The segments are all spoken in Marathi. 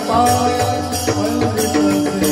Bye.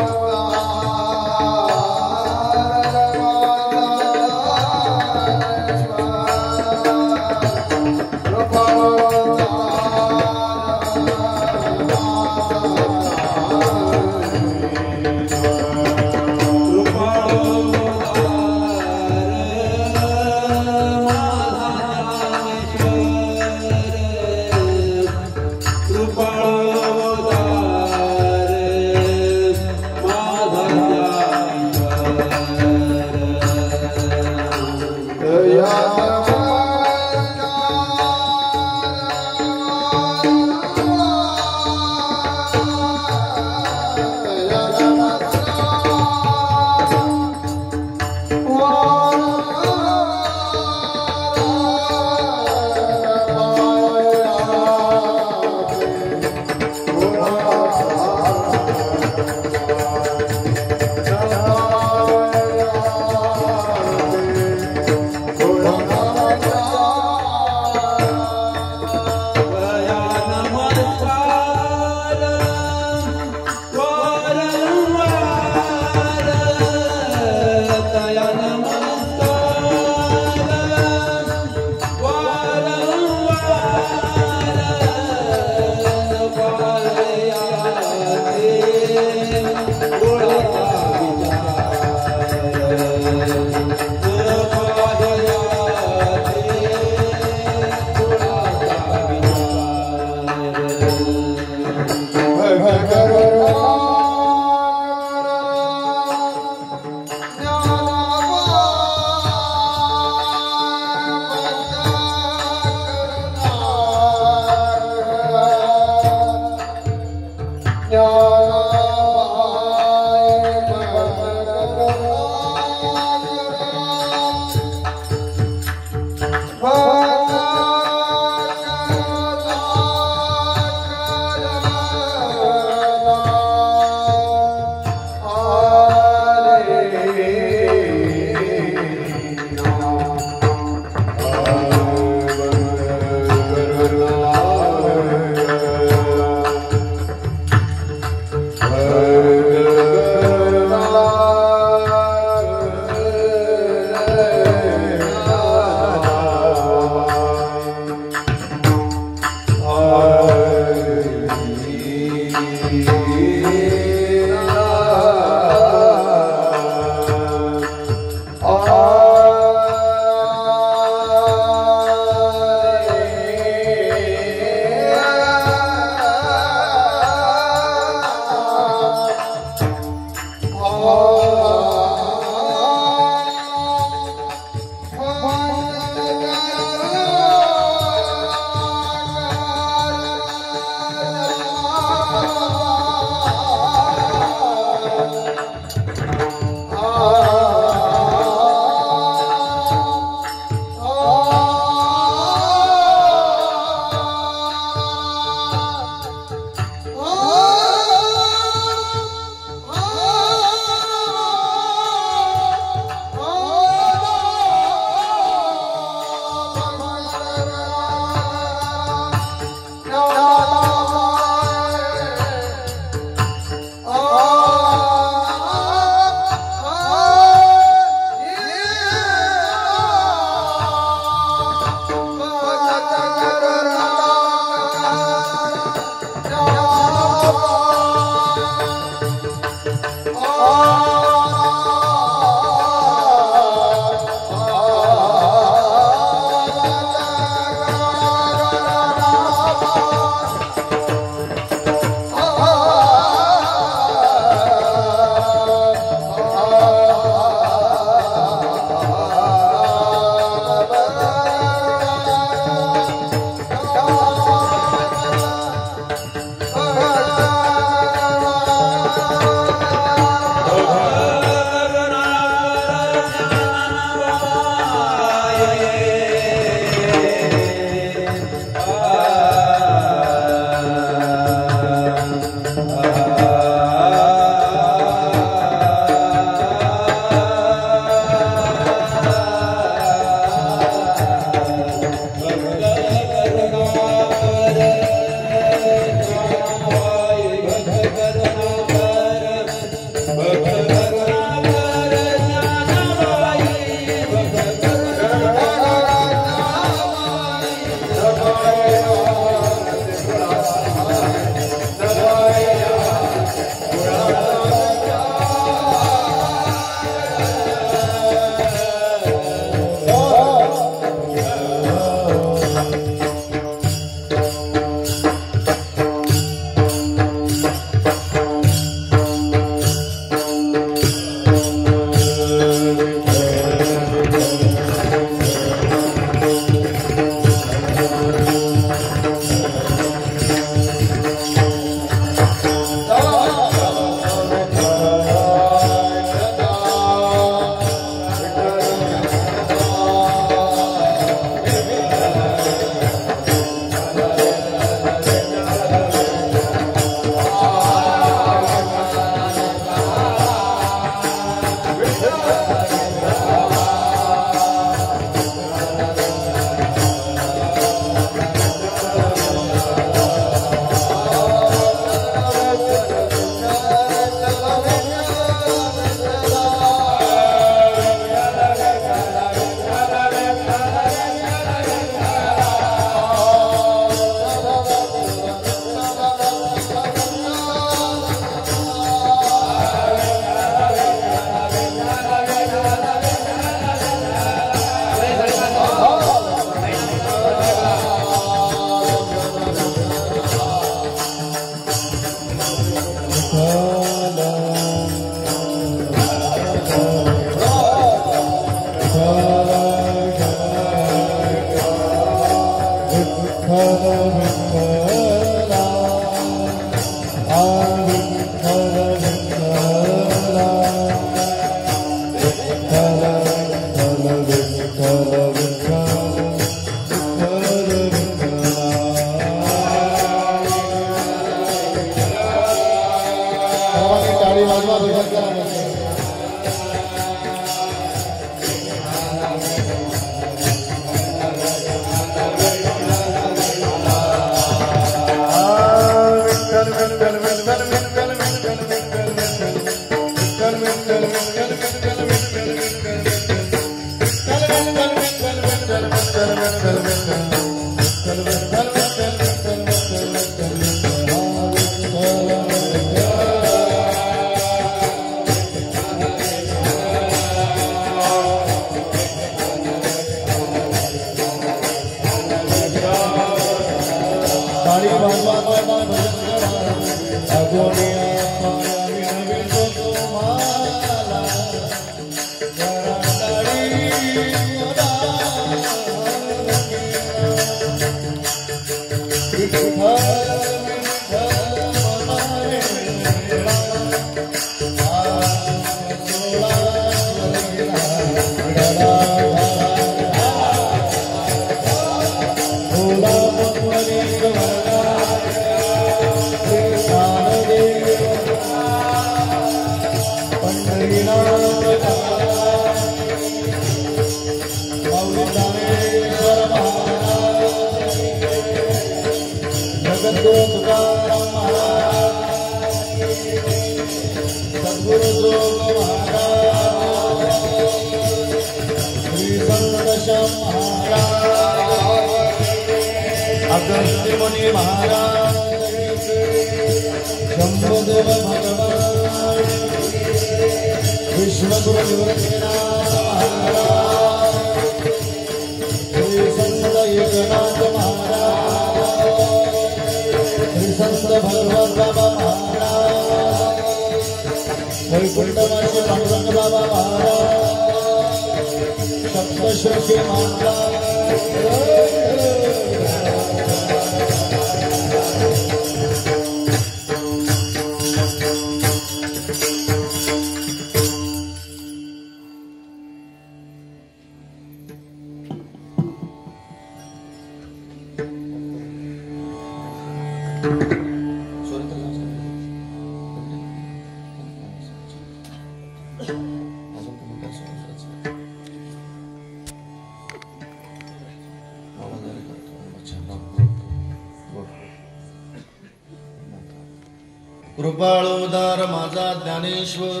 कृपाळोदार माझा ज्ञानेश्वर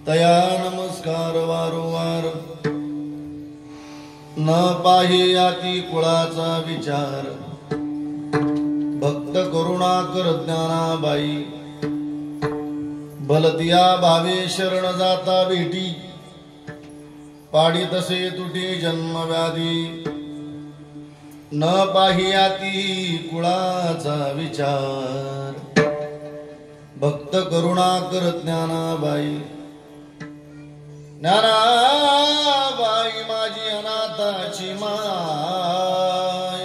तया नमस्कार वारंवार न पाहे याती कुळाचा विचार भक्त करुणाकर ज्ञानाबाई भलतिया भावे शरण जाता भेटी पाडी तसे तुटे जन्म व्याधी न पाहियाती कुळाचा विचार भक्त करुणाकर ज्ञानाबाई ज्ञानाबाई माझी अनाथाची माय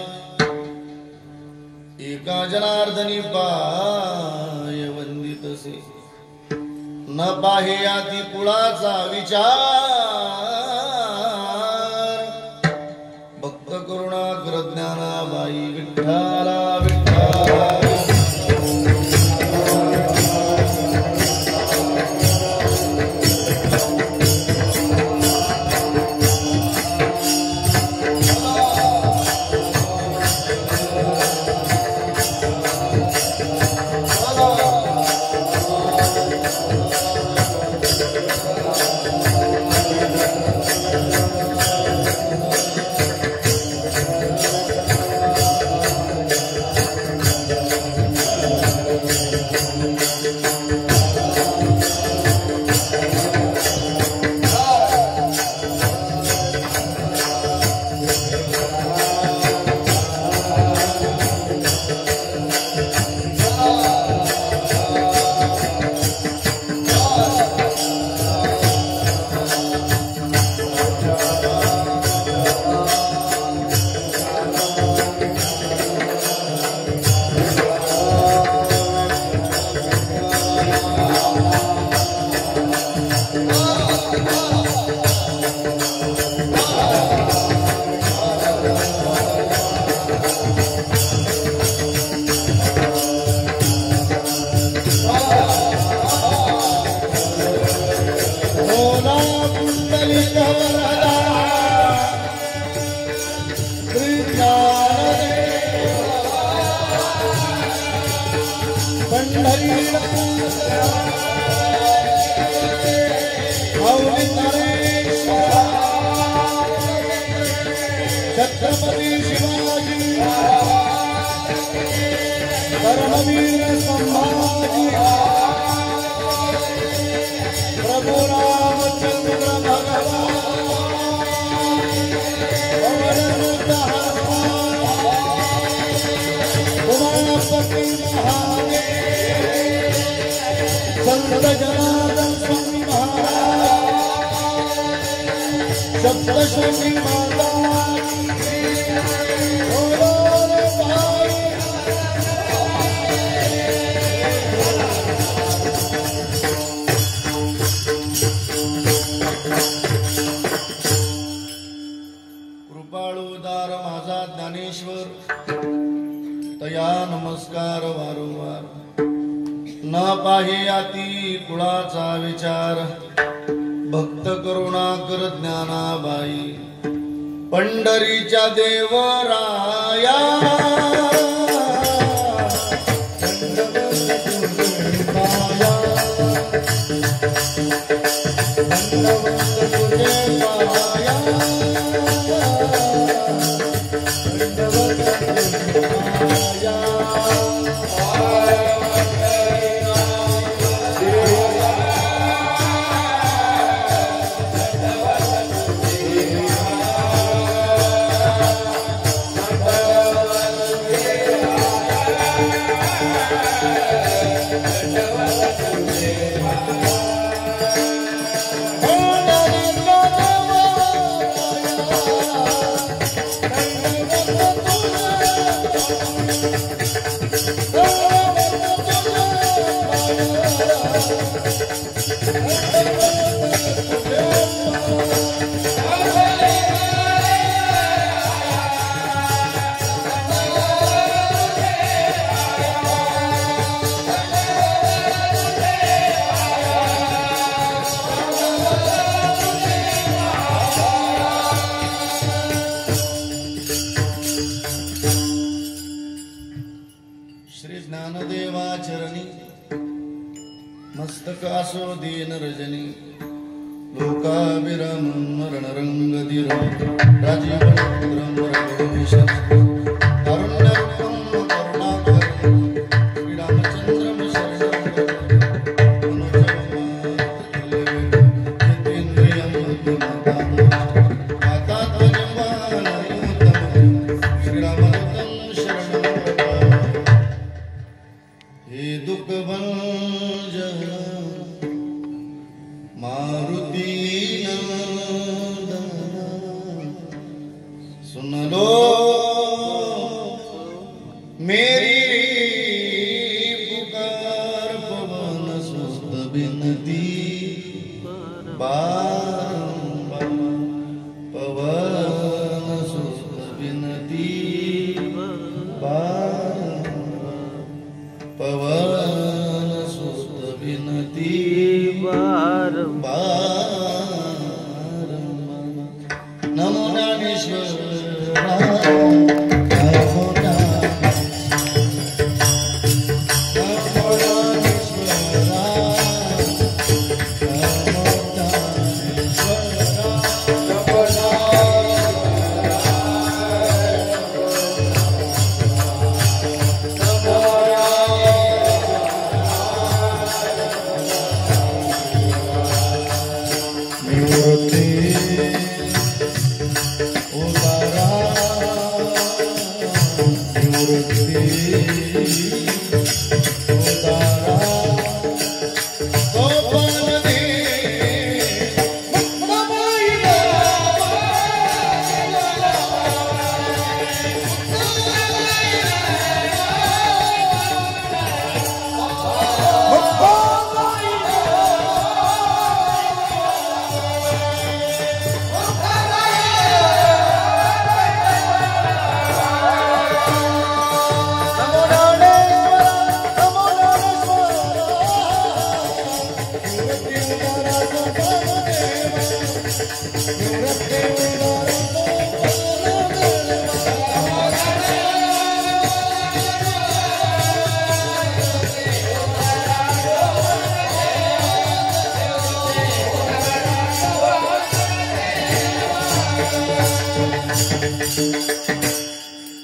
एका जनार्दनी पाय वंदितसे न पाहियाती कुळाचा विचार भक्त करुणाकर ज्ञानाबाई विठ्ठला विठ्ठला छत्रपती शिवाजी धर्मवीर संभाजी प्रभु रामचंद्र भगवान संत जनार्दन स्वामी महाराज सप्तशृंगी माता कृपाळूदार माझा ज्ञानेश्वर तया नमस्कार वारंवार न पाहे आती कुळाचा विचार भक्त करुणाकर ज्ञानाबाई पंढरीच्या देवराया श्री ज्ञानदेवाचरणी मस्तकासो दीन रजनी लोकाभिरामं रणरंगधीर राजीवनेत्रं रघुवेशं कारुण्यरूपं करुणाकरं श्रीरामचन्द्रं शरणं मनोजवं श्रीरामदूतं शरणं हे दुख भंजन मारुति नंदन सुन लो मेरी पुकार पवन सुस्त बिनती बारंबार पवन सुस्त बिनती पवन सुस्त विनती बारंबार नमो ज्ञानेश्वर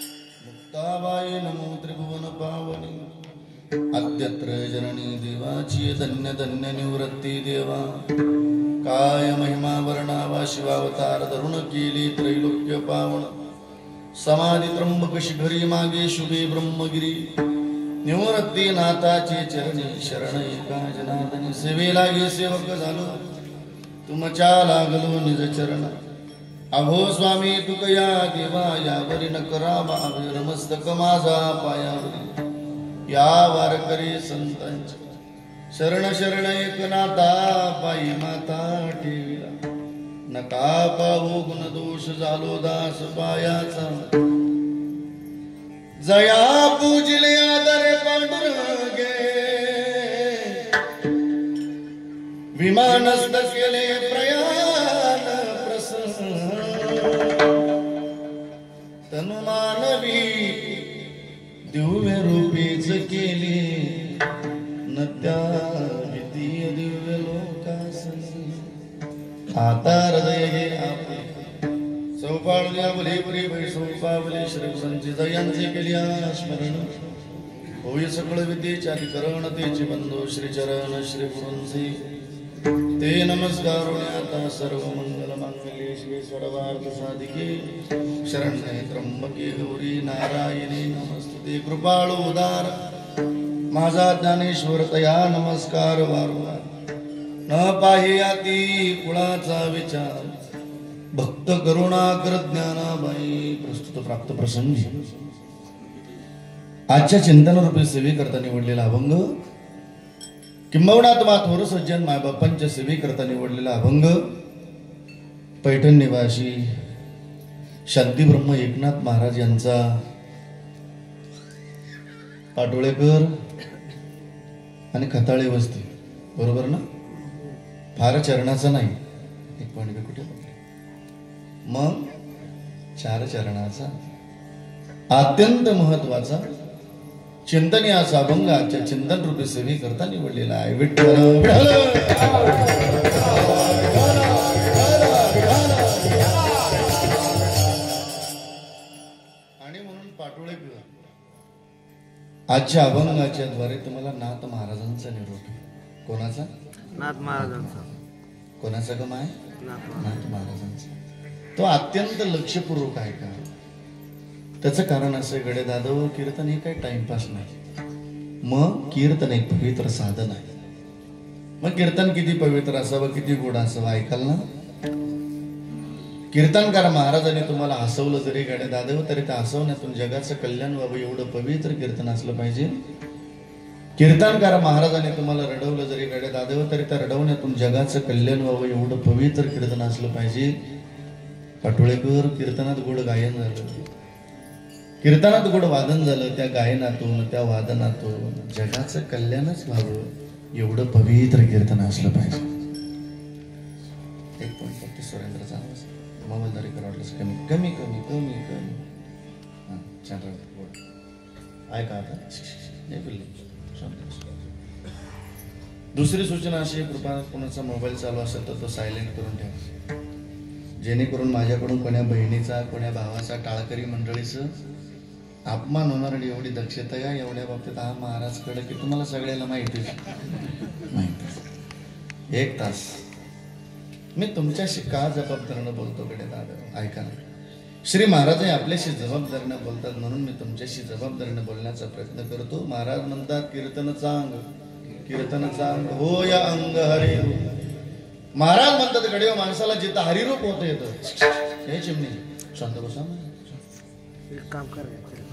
मुक्ताबाई नमो त्रिभुवन पावनी अद्यत्र जननी देवाची धन्य धन्य निवृत्ती देवा काय महिमा वर्णावा शिवावतार धरुण केली त्रैलोक्य पावन समाधी त्र्यंबक शिखरी मागे शुभे ब्रह्मगिरी निवृत्ती नाथाची चरणी शरण एका जनार्दनी सेवे लागे सेवक झालो तुमच्या लागलो निज चरण अहो स्वामी तुकया देवा यावरी न करावा नमस्तक माझा पायावरी या वारकरी संतांची शरण शरण एकनाथा पायी माता ठेविला नका पाहू गुण दोष झालो दास पायाचा जया पूजले आदरे पांडुरंगे विमानस्थ केले प्रयाण प्रसन्न तनु मानवी दिव्य रूपीच केले नत्या भीतीय दिव्य लोकासनी आता हृदय हे आपले सौपाळल्या बली वैसौपावली श्रीगुरांची जयांचे केल्या स्मरण होय सकळ विद्येच्या अधिकरण तेचे बंधू श्रीचरण श्री गुरूंचे ते नमस्कार आता सर्व मंगल मांगल्ये शिवे सर्वार्थ साधिके शरण्ये त्र्यंबके गौरी नारायणी नमस्तुते कृपाळू उदार माझा ज्ञानेश्वर तया नमस्कार वारंवार न पाहियाती कुळाचा विचार भक्त करुणाकर ज्ञानाबाई प्रस्तुत प्राप्त प्रसंगी आजच्या चिंतन रूपी सेवे करता निवडलेला अभंग किंबहुना तुम्हा थोर सज्जन मायबापांच्या सेवे करता निवडलेला अभंग पैठण निवासी शांती ब्रह्म एकनाथ महाराज यांचा पाटोळेकर आणि खताळे वस्ती बरोबर ना फार चरणाचा नाही एक पॉइंट कुठे मग 4 चरणाचा अत्यंत महत्वाचा चिंतनीय असा अभंग आजच्या चिंतन रूपी सेवे करता निवडलेला आहे विठ्ठल आणि म्हणून पाटोळेकर आजच्या अभंगाच्या द्वारे तुम्हाला नाथ महाराजांचा निरोप कोणाचा नाथ महाराजांचा कोणाचा गम आहे नाथ महाराजांचा तो अत्यंत लक्षपूर्वक आहे का त्याचं कारण असं गडे दादव कीर्तन हे काही टाइमपास नाही मग कीर्तन एक पवित्र साधन आहे मग कीर्तन किती पवित्र असावं किती गोड असावं ऐकाल ना कीर्तनकार महाराजांनी तुम्हाला हसवलं जरी गडे दादव तरी त्या हसवण्यातून जगाचं कल्याण व्हावं एवढं पवित्र कीर्तन असलं पाहिजे कीर्तनकार महाराजांनी तुम्हाला रडवलं जरी गडे दादव तरी त्या रडवण्यातून जगाचं कल्याण व्हावं एवढं पवित्र कीर्तन असलं पाहिजे पाटोळेकर कीर्तनात गोड गायन झालं कीर्तनात गोड वादन झालं त्या गायनातून त्या वादनातून जगाचं कल्याणच व्हावं एवढं पवित्र कीर्तन असलं पाहिजे एक पॉइंट फक्त सुरेंद्रचा आवाज मोबाईलदारी करावं कमी कमी कमी कमी कमी हां छान ऐका आता नाही पिल्ले दुसरी सूचना अशी कृपा कोणाचा मोबाईल चालू असेल तर तो सायलेंट करून ठेवा जेणेकरून माझ्याकडून कोण्या बहिणीचा कोण्या भावाचा टाळकरी मंडळीचं अपमान होणार आणि एवढी दक्षता या एवढ्या बाबतीत हा महाराजकडे की तुम्हाला सगळ्याला माहिती 1 तास मी तुमच्याशी का जबाबदारीनं बोलतो कडे दादा ऐका श्री महाराज आपल्याशी जबाबदारीनं बोलतात म्हणून मी तुमच्याशी जबाबदारीनं बोलण्याचा प्रयत्न करतो महाराज म्हणतात कीर्तन चांग हो या अंग हरी महाराज म्हणतात गडे माणसाला जिथं हरिरूप होतं येतं हे चिमणी शांत बसा काम कर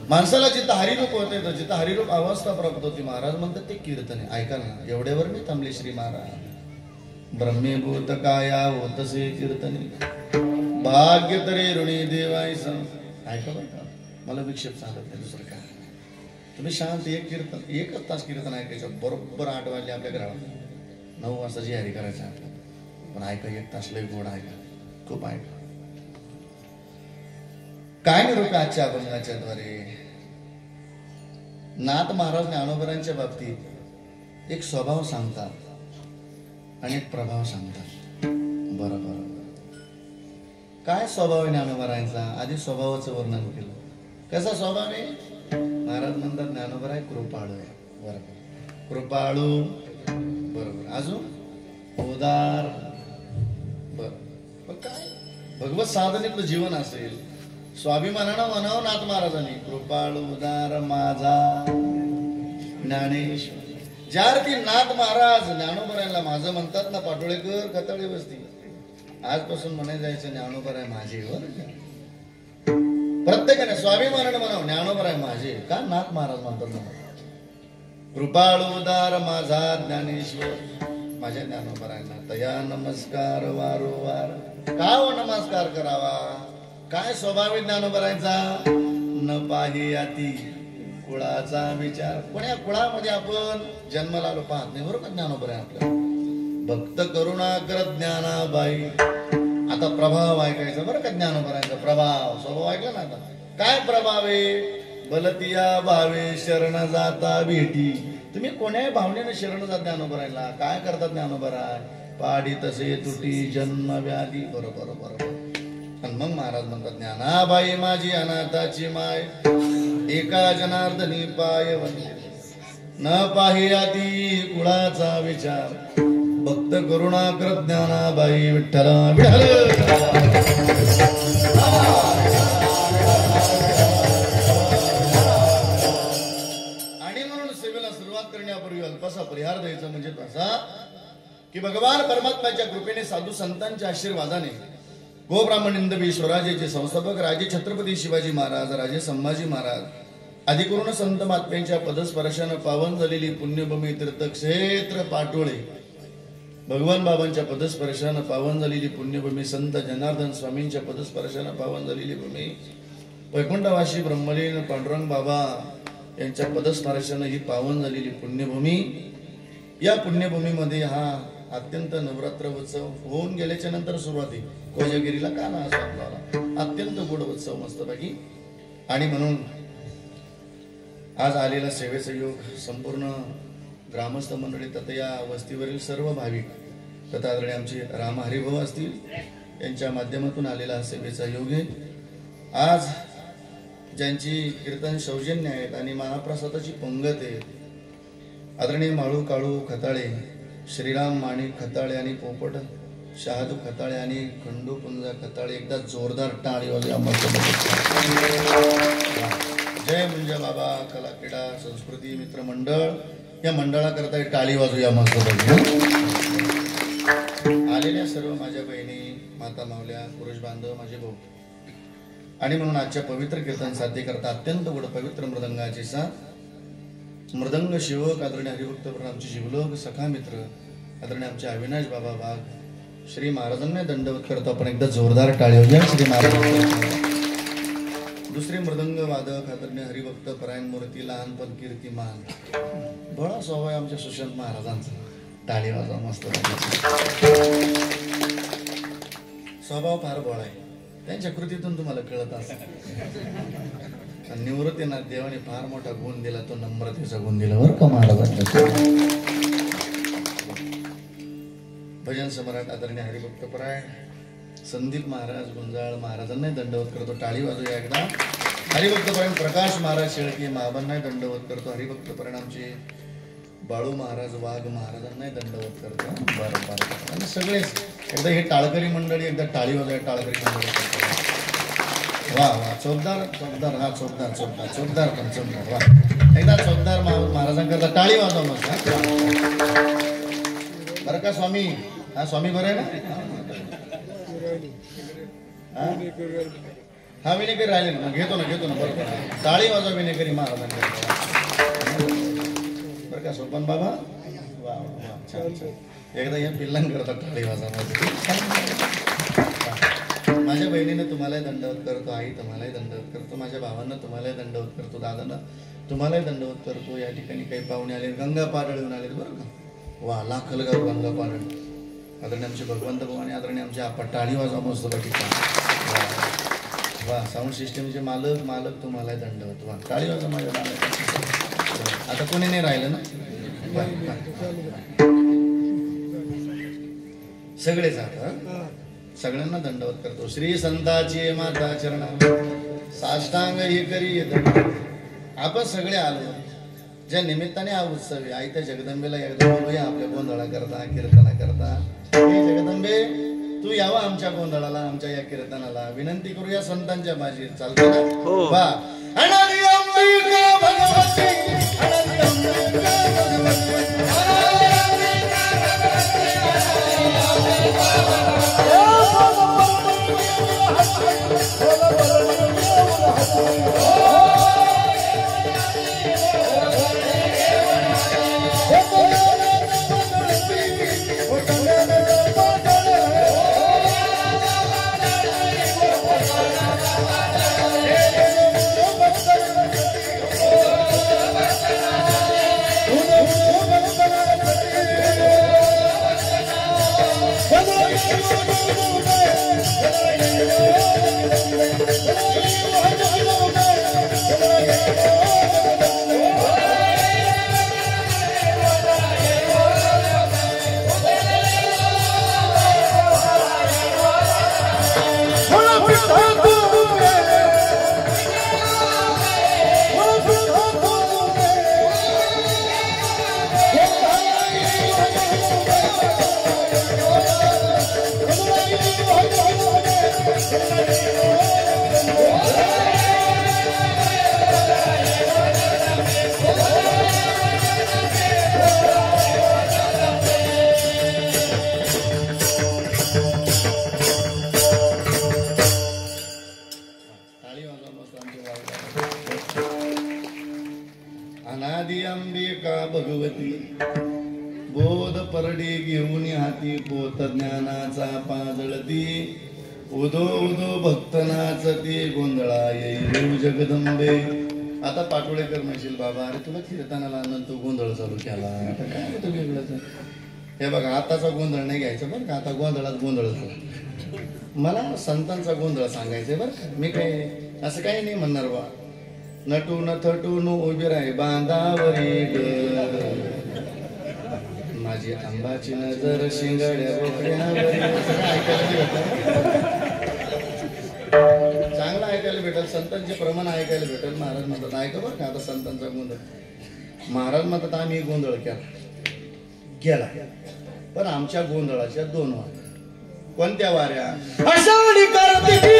माणसाला जिथं हरिरूप होतं येतं जिथं हरिरूप अवस्था प्राप्त होती महाराज म्हणतात ते कीर्तन आहे ऐका ना एवढ्यावर मी थांबले श्री महाराज ब्रह्मीभूत काया होतसे कीर्तने भाग्य तरे ऋणी देवाय ऐका बरं का मला विक्षेप सांगत नाही दुसरं काय तुम्ही शांत एकच तास कीर्तन ऐकायचं बरोबर 8 वाजले आपल्या घरात 9 वाजता जी हरी करायचं आपल्याला पण ऐका 1 तास लय गोड ऐका खूप ऐका काय निरोप आजच्या अभंगाच्या द्वारे नाथ महाराज ज्ञानोबरांच्या बाबतीत एक स्वभाव सांगतात आणि एक प्रभाव सांगतात बरोबर काय स्वभाव आहे ज्ञानोबरांचा आधी स्वभावाचं वर्णन केलं कसा स्वभाव आहे महाराज म्हणतात ज्ञानोबर आहे कृपाळू आहे बरोबर कृपाळू बरोबर अजून उदार बरोबर काय भगवत साधनेतलं जीवन असेल स्वाभिमानानं म्हणावं नाथ महाराजांनी कृपाळू उदार माझा ज्ञानेश्वर. ज्या अर्थी नाथ महाराज ज्ञानोबरायला माझं म्हणतात ना, पाटोळेकर कताळी वस्ती, आजपासून म्हणे जायचं ज्ञानोबराय माझे. प्रत्येकाने स्वाभिमानाने म्हणावं ज्ञानोबराय माझे. का नाथ महाराज म्हणतात ना, कृपाळू उदार माझा ज्ञानेश्वर, माझ्या ज्ञानोबरायांना तया नमस्कार वारंवार. का हो नमस्कार करावा? काय स्वभाव आहे ज्ञानोबरायांचा? न पाही आती कुळाचा विचार. पण या कुळामध्ये आपण जन्माला आलो पाहत नाही बरोबर. ज्ञानोबराय आपल्याला भक्त करुणाकर ज्ञानाबाई. आता प्रभाव ऐकायचा बरं का ज्ञानोबरायांचा. प्रभाव स्वभाव ऐकला ना. आता काय प्रभाव आहे? बलतिया भावे शरण जाता भेटी. तुम्ही कोण्याही भावनेने शरण जात ज्ञानोबरायला. काय करतात ज्ञानोबराय? पाडी तसे तुटी जन्म व्याधी. बरोबर बरोबर. आणि मग महाराज म्हणतात ज्ञानाबाई माझी अनाथाची माय, एका जनार्दनी पाय वंदे. न पाही आती कुळाचा विचार, भक्त करुणाकर ज्ञानाबाई विठ्ठला विठ्ठल. करण्यापूर्वी अल्पसा परिहार द्यायचा म्हणजे तसा की भगवान परमात्म्याच्या कृपेने साधू संतांच्या आशीर्वादाने गोब्राह्मण हिंदवी स्वराज्याचे संस्थापक राजे छत्रपती शिवाजी महाराज, राजे संभाजी महाराज अधिकरून संत महात्म्यांच्या पदस्पर्शाने पावन झालेली पुण्यभूमी तीर्थक्षेत्र पाटोळे, भगवान बाबांच्या पदस्पर्शाने पावन झालेली पुण्यभूमी, संत जनार्दन स्वामींच्या पदस्पर्शाने पावन झालेली भूमी, वैकुंठवासी ब्रह्मलीन पांडुरंग बाबा यांच्या पदस्पर्शाने ही पावन झालेली पुण्यभूमी. या पुण्यभूमीमध्ये हा अत्यंत नवरात्र उत्सव होऊन गेल्याच्या नंतर सुरुवाती कोजागिरीला का ना असं अत्यंत गोड उत्सव मस्तपैकी. आणि म्हणून आज आलेला सेवेचा योग संपूर्ण ग्रामस्थ मंडळी तथा या वस्तीवरील सर्व भाविक तथा आदरणीय आमचे राम हरिभाऊ असतील यांच्या माध्यमातून आलेला हा सेवेचा योग आहे. आज ज्यांची कीर्तन सौजन्य आहेत आणि महाप्रसादाची पंगत आहे, आदरणीय माळू काळू खताळे, श्रीराम माणिक खताळे आणि पोपट शहादू खताळे आणि खंडू पुंजा खताळे. एकदा जोरदार टाळी वाजवा. जय मुंजा बाबा कला क्रीडा संस्कृती मित्र मंडळ या मंडळाकरता टाळी वाजूया मस्त. आलेल्या सर्व माझ्या बहिणी, माता मावल्या, पुरुष बांधव, माझे भाऊ आणि म्हणून आजच्या पवित्र कीर्तन साध्य करता अत्यंत गोड पवित्र मृदंगाची साथ मृदंग शिवक आदरणीय हरिभक्त आमचे जीवलोक सखा मित्र आदरणीय आमचे अविनाश बाबा वाघ श्री महाराजांना दंडवत करतो आपण. एकदा जोरदार टाळी होऊया श्री महाराज. दुसरे मृदंग वादक आदरणीय हरिभक्त परायण मूर्ती लहानपण कीर्तिमान बळा स्वभाव आमच्या सुशांत महाराजांचा. टाळी वाजवा मस्त. स्वभाव फार बळ आहे, त्यांच्या कृतीतून तुम्हाला कळत असेल. निवृत्तीनाथ देवाने फार मोठा गुण दिला, तो नम्रतेचा गुण दिला बरं का महाराजांच्या. भजन सम्राट आदरणीय हरिभक्त परायण संदीप महाराज गुंजाळ महाराजांना दंडवत करतो. टाळी वाजूया एकदा. हरिभक्त परायण प्रकाश महाराज शेळके महाबांना दंडवत करतो. हरिभक्त परायण आमचे बाळू महाराज वाघ महाराजांना दंडवत करतो. बरं बरं. आणि सगळेच एकदा हे टाळकरी मंडळी एकदा टाळी वाजूया. टाळकरी मंडळी करतो. वा वा चोपदार चोपदार. हा चोपदार चोपदार चोपदार पण चोपदार. वा एकदा चोपदार महाराजांकरता टाळी वाजवा मग. बरं का स्वामी. हा स्वामी बरं आहे ना. हा विनेकरी राहिले ना. घेतो ना बरोबर. टाळी वाजवा विनेकरी महाराजांकरता बरं का सोपन बाबा. वा वा छान छान. एकदा या पिल्लांकरता टाळी वाजवा. माझ्या बहिणीने तुम्हालाही दंडवत करतो, आई तुम्हालाही दंडवत करतो, माझ्या भावांना तुम्हालाही दंडवत करतो, दादांना तुम्हालाही दंडवत करतो. या ठिकाणी काही पाहुणे आले, गंगा पारळ येऊन आले बरं का. वा लाखलगाव गंगा पारळ आदरणीय आमचे भगवंत भाऊ आणि आदरणीय आमचे आपण. टाळी वाजवा मस्त बाकी. वा साऊंड सिस्टीमचे मालक तुम्हालाही दंडवत. वा टाळी वाजवा माझ्या दादा. आता कोणी नाही राहिलं ना. सगळे जात सगळ्यांना दंडवत करतो. श्री संताची माता चरणा साष्टांग हे करी. आपण सगळे आलो ज्या निमित्ताने हा उत्सव आहे. आई त्या जगदंबेला एकदा बोलूया आपल्या गोंधळा करता कीर्तना करता. हे जगदंबे तू यावा आमच्या गोंधळाला, आमच्या या कीर्तनाला. विनंती करूया संतांच्या बाजी. चालतं ना. वा अनादी अंबिका भगवती अनादी अंबिका अनादि अंबिका भगवती बोध परडी घेऊन हाती पोत ज्ञानाचा पाजळती उदो उदो भक्त नाचती गोंधळा येईल जगदंबे. आता पाटोळेकर म्हणशील बाबा अरे तुला कीर्तनाला नंतर गोंधळ चालू केला आता काय होतं वेगळंच. हे बघा आताचा गोंधळ नाही घ्यायचा बरं का. आता गोंधळात गोंधळ मला संतांचा गोंधळ सांगायचंय बरं का. मी काय असं काही नाही म्हणणार बा. नटून थटून उभी राही बांधावरी माझी आंबाची नजर शिंगड्या बोकड्यावर. चांगलं ऐकायला भेटेल संतांचे प्रमाण ऐकायला भेटेल. महाराज म्हणतात ऐका बरं का आता संतांचा गोंधळ. महाराज म्हणतात आम्ही गोंधळ केला पण आमच्या गोंधळाच्या 2 वाऱ्या. कोणत्या वाऱ्या? आषाढी कार्तिकी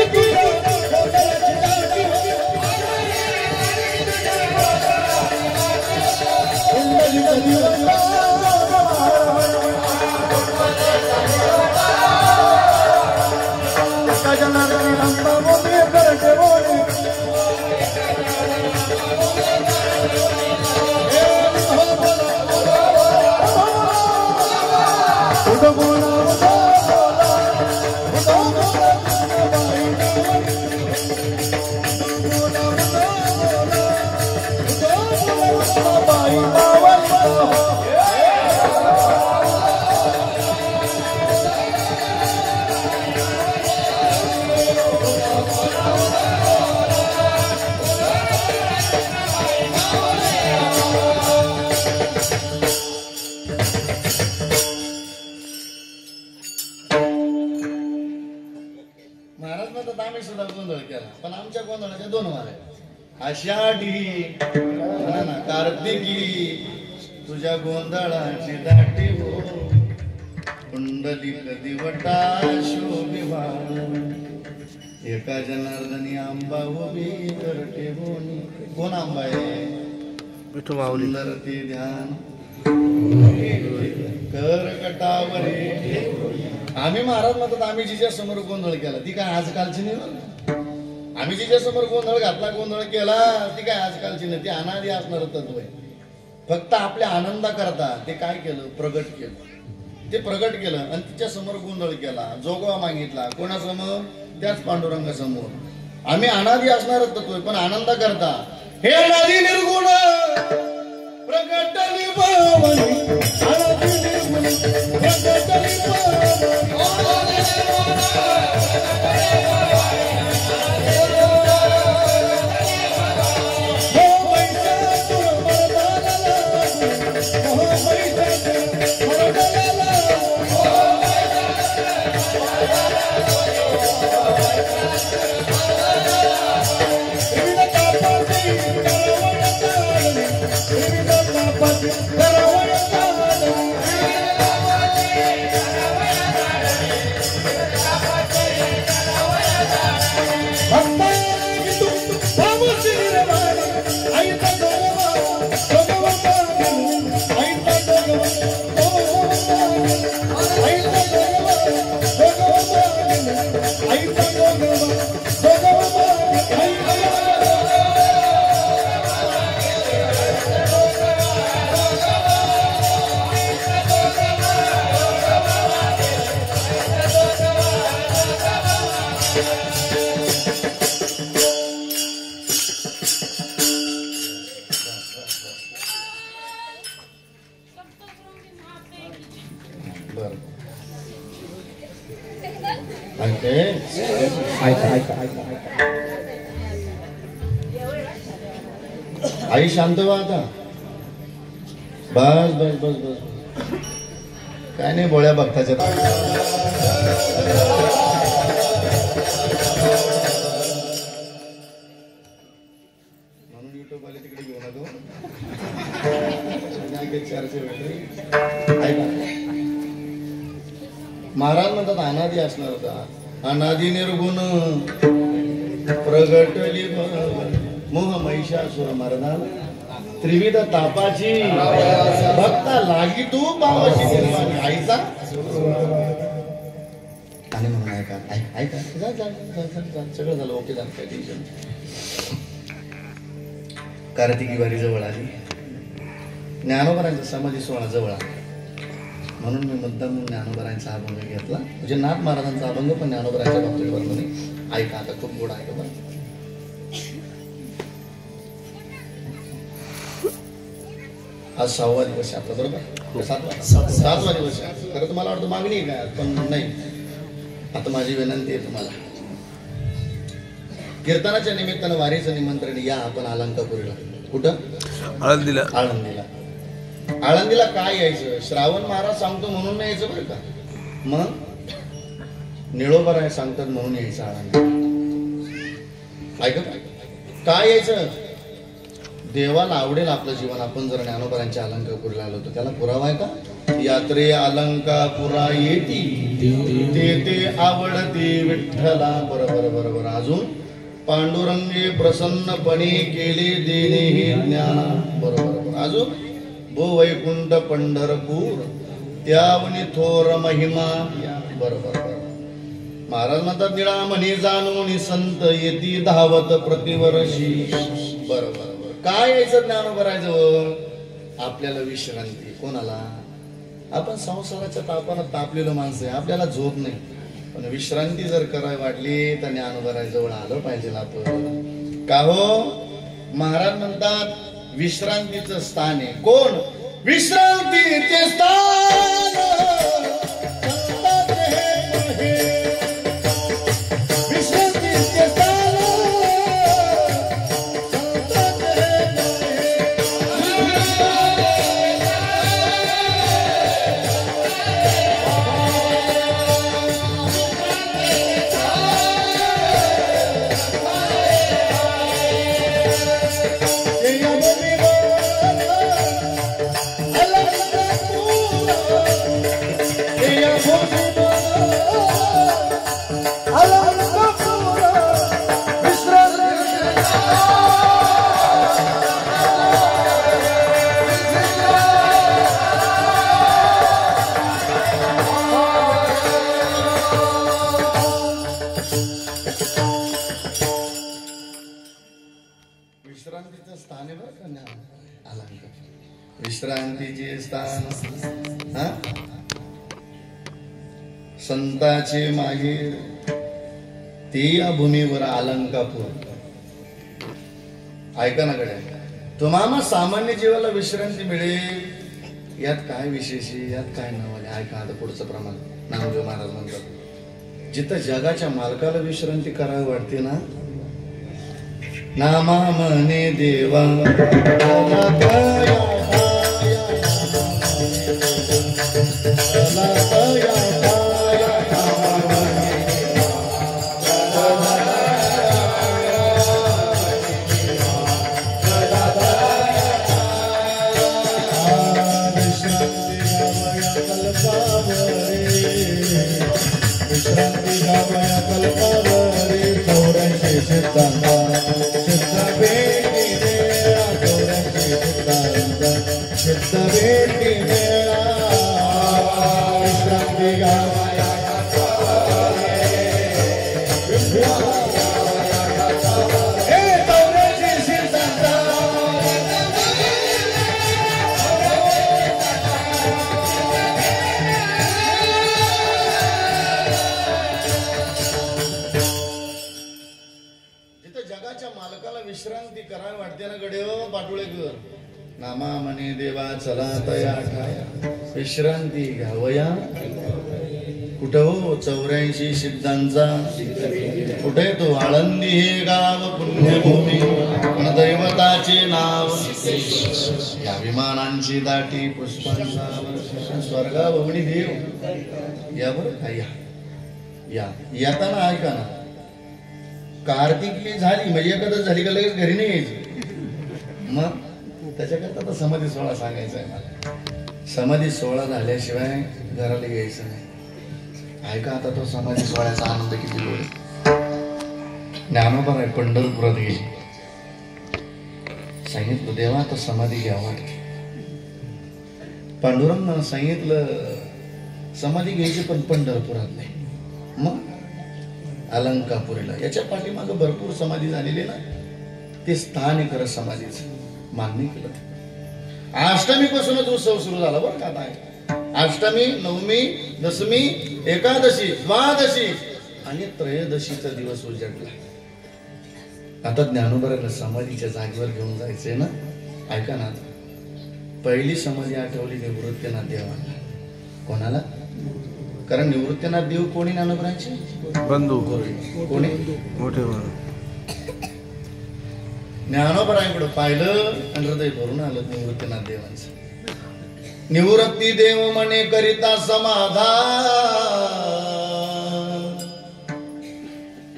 पण आमच्या गोंधळाच्या 2 वाऱ्या. आषाढी कार्तिकी तुझ्या गोंधळाची दाटी हो कुंडली कधी वटा शोभिवा एका जनार्दनी आंबा उभी करते होनी. कोण आंबा आहे? विठू माऊली. सुंदर ते ध्यान कर कटावरे. आम्ही महाराज म्हणतात आम्ही जिच्या समोर गोंधळ केला ती काय आजकालची नाही. आम्ही जिच्या समोर गोंधळ घातला गोंधळ केला ती काय आजकालची नाही. ती अनादी असणार तत्व आहे. फक्त आपल्या आनंदा करता ते काय केलं प्रगट केलं. ते प्रगट केलं आणि तिच्या समोर गोंधळ केला जोगवा मागितला. कोणासमोर? त्याच पांडुरंगा समोर. आम्ही अनादी असणार तत्व आहे पण आनंद करता हे अनादी निर्गुण प्रगटली पावनी अनादी निर्गुण प्रगटली आई शांत व्हा आता. बस बस बस बस काय नाही बोळ्या भक्ताच्या. म्हणून युट्यूब वाले तिकडे घेऊ नका. चर्चा भेटली ऐका. महाराज म्हणतात अनादी असणार होता. अनादी निर्गुण प्रगटली मोह महिषासुर मर्दान त्रिविध तापाची भक्ता लागी तू पावाची निर्माणी आईचा. आणि म्हणून ऐका ऐका सगळं झालं ओके झालं काय टेन्शन. कार्तिकी वारी जवळ आली. ज्ञानोबरांचा समाधी सोहळा जवळ आला म्हणून मी मुद्दाम ज्ञानोबरांचा अभंग घेतला. म्हणजे नाथ महाराजांचा अभंग पण ज्ञानोबरांच्या बाबतीत वर्णन ऐका. आता खूप गोड आहे बरं. आज 6वा दिवस आहे आपला, बरोबर? 7वा दिवस आहे. खरं तर मला वाटतं मागणी आहे काय, पण नाही. आता माझी विनंती आहे तुम्हाला, कीर्तनाच्या निमित्तानं वारीचं निमंत्रण या आपण अलंकापुरीला. कुठं? आळंदीला. आळंदीला. आळंदीला काय यायचं? श्रावण महाराज सांगतो म्हणून नाही यायचं बरं का. मग निळोबराय सांगतात म्हणून यायचं आळंदी. ऐक काय यायचं? देवाला आवडेल आपलं जीवन. आपण जर ज्ञानोबरांच्या अलंकापुरीला आलो तर त्याला पुरावा आहे का? यात्रे अलंकापुरा येती ते ते आवडते विठ्ठला. बरोबर बरोबर. अजून पांडुरंगे प्रसन्नपणे केले देणे हे ज्ञान. बरोबर. अजून भो वैकुंठ पंढरपूर त्यावनी थोर महिमा. बरोबर. महाराज म्हणतात निळा म्हणे जाणून संत येती धावत प्रतिवर्षी. बरोबर. काय यायचं ज्ञानोबराजवळ? आपल्याला विश्रांती. कोणाला? आपण संसाराच्या तापानं तापलेलं माणसं आहे, आपल्याला झोप नाही. पण विश्रांती जर करावी वाटली तर ज्ञानोबराजवळ आलं पाहिजे आपण. का हो? महाराज म्हणतात विश्रांतीचं स्थान आहे. कोण? विश्रांतीचे स्थान विश्रांतीचे स्थान. संताचे माहेर ते या भूमीवर अलंकापूर. ऐका ना कडे, तुम्हाला सामान्य जीवाला विश्रांती मिळेल यात काय विशेष आहे, यात काय नवल. ऐका आता पुढचं प्रमाण. नामदेव महाराज म्हणतात जिथं जगाच्या मालकाला विश्रांती करावी वाटते ना, नामा म्हणे देवा विश्रांती करावी वाटते ना गडे हो पाटोळेकर. नामा म्हणे देवा चला तया ठाया विश्रांती घ्यावया. कुठं हो? 84 सिद्धांचा. कुठे तो? आळंदी हे गाव पुण्यभूमी दैवताचे नाव. या विमानांची दाटी पुष्पांचा स्वर्गाभवनी देव. या बरं या येताना ऐका ना, कार्तिकली झाली म्हणजे एखादं झाली का लगेच घरी नाही यायचं. मग त्याच्याकरता तर समाधी सोहळा सांगायचा आहे मला. समाधी सोहळा झाल्याशिवाय घराला यायचं नाही. ऐका आता तो समाधी सोहळ्याचा आनंद किती गोड. ज्ञानोबा पंढरपुरात गेली. सांगितलं देवा आता समाधी घ्यावा. पांडुरंग सांगितलं समाधी घ्यायची पण पंढरपुरात नाही. मग अलंकापुरीला. याच्या पाठीमागे भरपूर समाधी झालेली ना, ते स्थान आहे खरं समाधीचं. मान्य केलं. अष्टमीपासूनच उत्सव सुरू झाला बरं का आता. अष्टमी, नवमी, दशमी, एकादशी, द्वादशी आणि त्रयोदशीचा दिवस उजाडला. आता ज्ञानोबराला समाधीच्या जागेवर घेऊन जायचंय ना. ऐका ना, पहिली समाधी आठवली निवृत्तीनाथ देवांना. कोणाला? कारण निवृत्तीनाथ देव कोणी ज्ञानोबरांचे बंधू, कोणी मोठे बंधू. ज्ञानोबरांकडे पाहिलं आणि हृदय भरून आलं निवृत्तीनाथ देवांचं. निवृत्ती देव म्हणे करिता समाधान,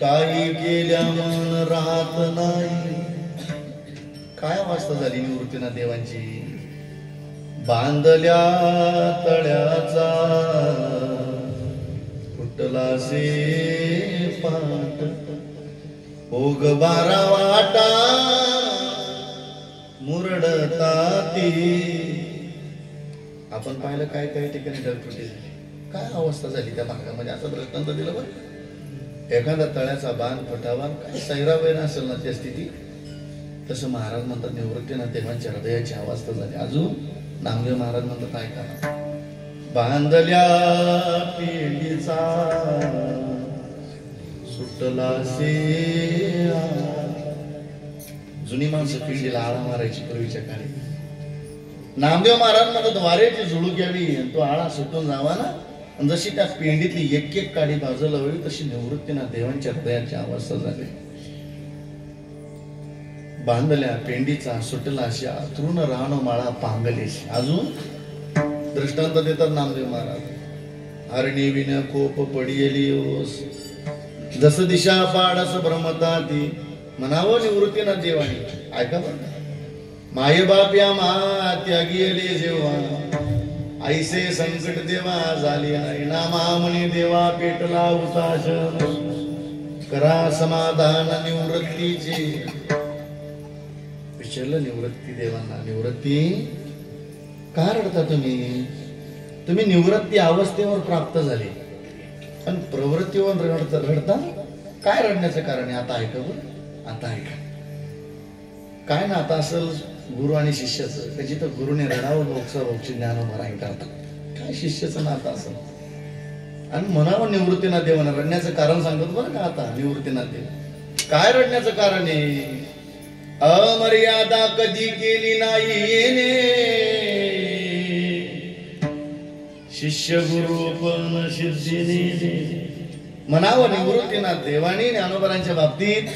काही केल्या मन राहत नाही. काय अवस्था झाली निवृत्तीनाथ देवांची. बांधल्या तळ्याचा फुटला से पाट, ओग बारा वाटा मुरडता ती. आपण पाहिलं काय काय ठिकाणी ढगफुटी झाली. काय अवस्था झाली त्या भागामध्ये असं दृष्टांत दिलं बरं. एखादा तळ्याचा बांध फटावा काय सैरावैर असेल ना त्या स्थिती. तसं महाराज म्हणतात निवृत्तीनाथ देवांच्या हृदयाची अवस्था झाली. अजून नामदेव महाराज म्हणतात काय करा. बांधल्या पिंडीचा सुटला से. जुनी माणसं पिंडीला आळा मारायची पूर्वीच्या काळी. नामदेव महाराज म्हणतात वाऱ्याची झुळूक यावी आणि तो आळा सुटून जावा ना. आणि जशी त्या पेंडीतली एक एक काडी बाजूला हवी तशी निवृत्तीनाथ देवांच्या हृदयाची अवस्था झाली. बांधल्या पेंडीचा सुटला अशी तृण राहणो माळा पांगलेशी. अजून दृष्टांत देतात नामदेव महाराज. हरणी विन कोप पडियली ओस, जस दिशा पाडस भ्रमता ती. म्हणावं निवृत्तीनाथ देवानी. ऐका बरं. माय बाप या मा त्यागी आले जेव्हा, ऐसे संकट देवा झाली आई. नामा म्हणे देवा पेटला उताश, करा समाधान निवृत्तीचे. विचारलं निवृत्ती देवांना, निवृत्ती का रडता तुम्ही? तुम्ही निवृत्ती अवस्थेवर प्राप्त झाले पण प्रवृत्तीवर रडता. काय रडण्याचं कारण आहे? आता ऐका बरं. आता ऐका काय ना. आता असेल गुरु आणि शिष्याचं, त्याची तर गुरुने रडावं लोकसभोक्षी ज्ञानोबरांग करतात. काय शिष्याचं नातं असेल. आणि म्हणावं निवृत्तीनाथ देवांना रडण्याचं कारण सांगतो बरं का. आता निवृत्तीनाथ देव काय रडण्याचं कारण आहे? अमर्यादा कधी केली नाही येणे, शिष्य गुरु पण सिद्धीने. म्हणावं निवृत्तीनाथ देवानी ज्ञानोबरांच्या बाबतीत.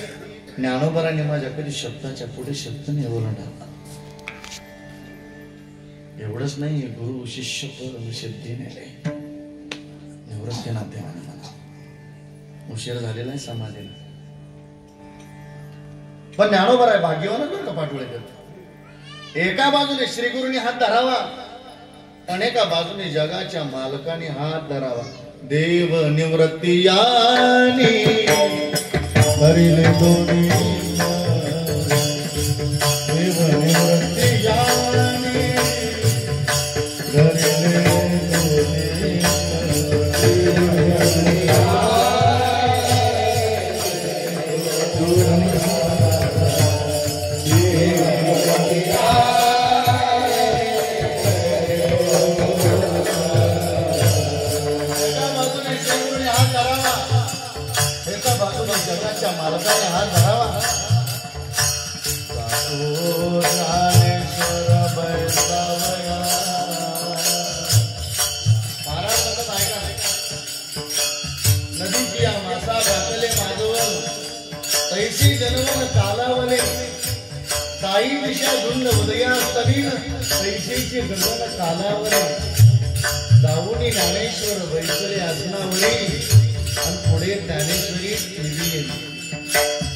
ज्ञानोबरांनी माझ्या कधी शब्दाच्या पुढे शब्द नाही ओलांडला. एवढंच नाही, गुरु शिष्य पण सिद्धीने. निवृत्तीनाथ देवानी म्हणा. उशीर झालेला आहे समाधीला. पण ज्ञानोबा आहे भाग्यवान बरं का पाटोळेकर. एका बाजूने श्री गुरुनी हात धरावा आणि एका बाजूने जगाच्या मालकाने हात धरावा. देव निवृत्ती यानी हरिले दोन्ही. देव निवृत्ती यानी हरिले दोन्ही. मालकाने हात धरावा. नदीची या मासा घातले माझवर, तैसी जनवन कालावले. काही दिशा झुंड उदया तलीन, तैसीची गगन कालावले. जाऊनी ज्ञानेश्वर बैसले आसनावरी आणि पुढे ज्ञानेश्वरी देवी येईल.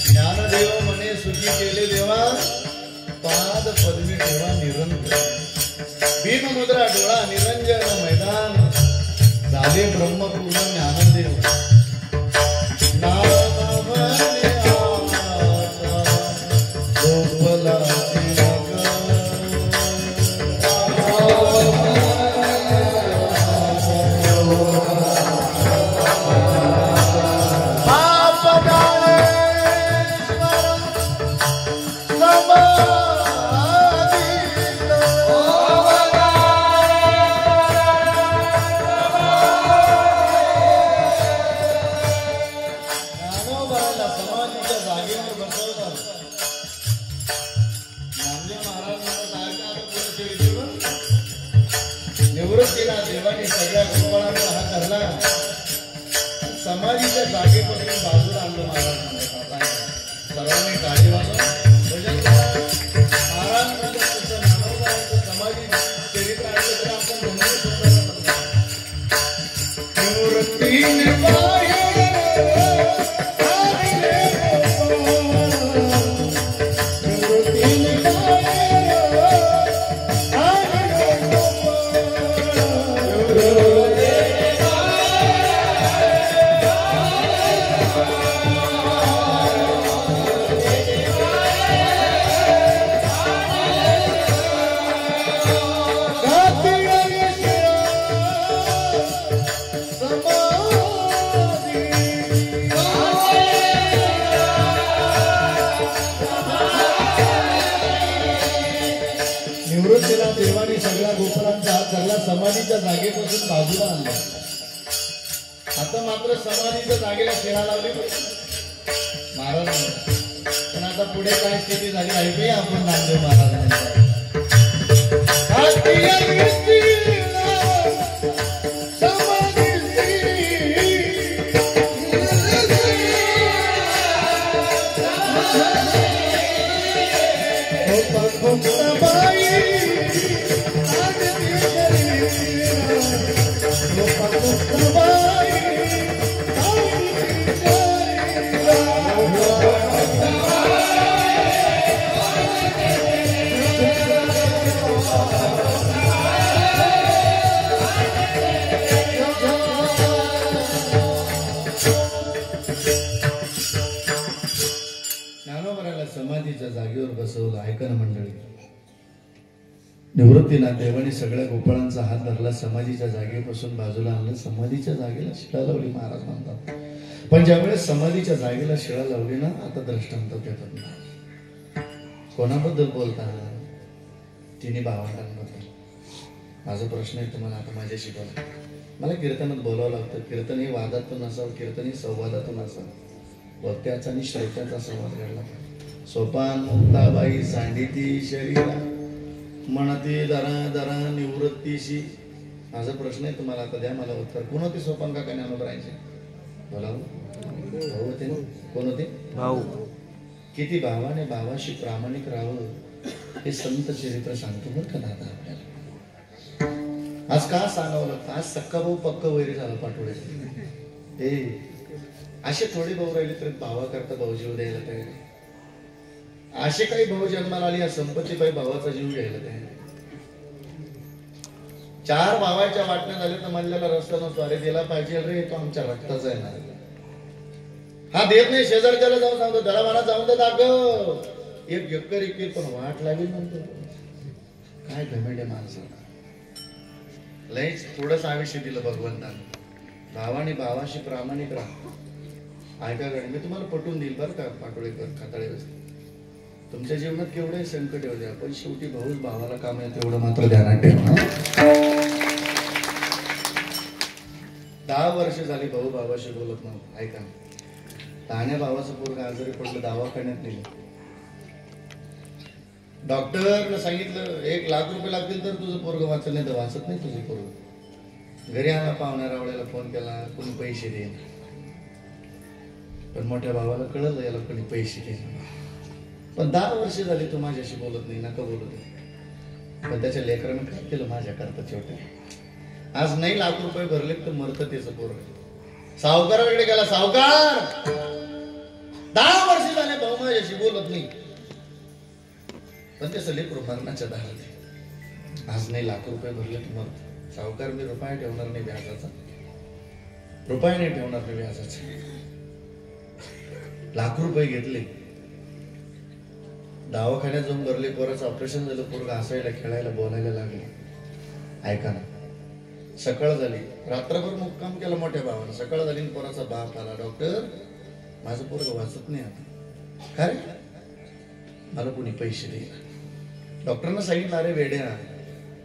ज्ञानदेव म्हणे सुखी केले देवा, पाद पद्मी ठेवा निरंतर. भीममुद्रा डोळा निरंजन मैदान, झाले ब्रह्मपूर्ण ज्ञानदेव. Oh निवृत्तीला देवाने सगळ्या गोपाळांचा हात धरला, समाधीच्या जागेपासून बाजूला आणलं महाराज म्हणतात. सर्वांनी टाळी वाजवून भजन करा. महाराज म्हणतात तसं नानवरायांचं समाधी चरित्र ऐकलं तर आपण धन्य सुद्धा निवृत्तीने बाहेर निवृत्तीला देवाने सगळ्या गोपाळांचा हात धरला, समाधीच्या जागेपासून बाजूला आणला. आता मात्र समाधीच्या जागेला शिळा लावली महाराज. पण आता पुढे काय स्थिती झाली ऐकूया आपण नामदेव महाराजांचा. समाधीच्या जागेवर बसवलं. ऐका ना मंडळी, निवृत्तीला देवाने सगळ्या गोपाळांचा हात धरला, समाधीच्या जागेपासून बाजूला आणलं, समाधीच्या जागेला शिळा लावली महाराज म्हणतात. पण ज्यावेळेस समाधीच्या जागेला शिळा लावली ना, आता दृष्टांत देतात ना. कोणाबद्दल बोलता? तिन्ही भावंडांबद्दल. माझा प्रश्न आहे तुम्हाला आता माझ्याशी बोला. मला कीर्तनात बोलावं लागतं. कीर्तन हे वादातून नसावं, कीर्तन हे संवादातून असावं. वक्त्याचा आणि श्रोत्याचा संवाद घडला. सोपान मुक्ताबाई सांडिती शरीरा म्हणती दरा दरा निवृत्तीशी. माझा प्रश्न आहे तुम्हाला आता, द्या मला उत्तर. कोण होते सोपान काका ज्ञानोबरांचे? बोला. भाऊ होते ना? कोण होते? भाऊ. किती भावाने भावाशी प्रामाणिक राहावं हे संत चरित्र सांगतो बरं का दादा आपल्याला. आज का सांगावं लागतं? आज सक्का भाऊ पक्क वैरी झाला पाठवडे. हे असे थोडे भाऊ राहिले तर भावा करता भाऊ जीव द्यायला तयार. असे काही भाऊ जन्माला आली, या संपत्तीबाई भावाचा जीव घ्यायला तयार. 4 भावाच्या वाटण्या झाल्या तर म्हणल्याला रस्ता नसतो. अरे दिला पाहिजे रे, तो आमच्या रक्ताचा आहे ना. हा देत नाही. शेजारच्याला जाऊन सांगतो जरा मला जाऊन दे दाखव. एक एकर इकेल पण वाट लागेल म्हणतो. काय घमेंड आहे माणसाला. लयच थोडंच आयुष्य दिलं भगवंताने. भावाने भावाशी प्रामाणिक राहा. ऐका गणे, मी तुम्हाला पटवून देईल बरं का पाटोळेकर खाताळे. तुमच्या जीवनात केवढे संकट येऊ द्या, पण शेवटी भाऊच भावाला काम आहे तेवढं मात्र ध्यानात ठेवा. 10 वर्ष झाली भाऊ भावाशी बोलत नव्हतं. ऐका, लहान्या भावाचं पोरग आजारी पडलं, दवाखान्यात नेलं. डॉक्टरनं सांगितलं 1 लाख रुपये लागतील तर तुझं पोरग वाचत, नाही तर वाचत नाही तुझं पोरग. घरी आला, पाहुण्या रावळ्याला फोन केला, कोणी पैसे दे. पण मोठ्या भावाला कळलं याला कोणी पैसे दे. पण 10 वर्ष झाली तो माझ्याशी बोलत नाही, नका बोलू दे. पण त्याच्या लेकरानं काय केलं माझ्या करता छोट्या. आज नाही लाख रुपये भरले तर मरत त्याचं पोरग. सावकाराकडे गेला, सावकार 10 वर्ष झाले भाऊ माझ्याशी बोलत नाही, पण त्याचं लेकरू मरणाच्या दारात. आज नाही लाख रुपये भरले तर मरत. सावकार मी रुपया ठेवणार नाही व्याजाचा, रुपया नाही ठेवणार नाही व्याजाचा. लाख रुपये घेतले, दवाखान्यात जाऊन भरले, पोराचं ऑपरेशन झालं, पोरग हसायला खेळायला बोलायला लागले. ऐका ना, सकाळ झाली, रात्रभर मुक्काम केला मोठ्या भावानं. सकाळ झाली, पोराचा बाप आला, डॉक्टर माझं पोरग वाचत नाही आता. काय मला कोणी पैसे दे. डॉक्टरनं सांगितलं अरे वेड्या,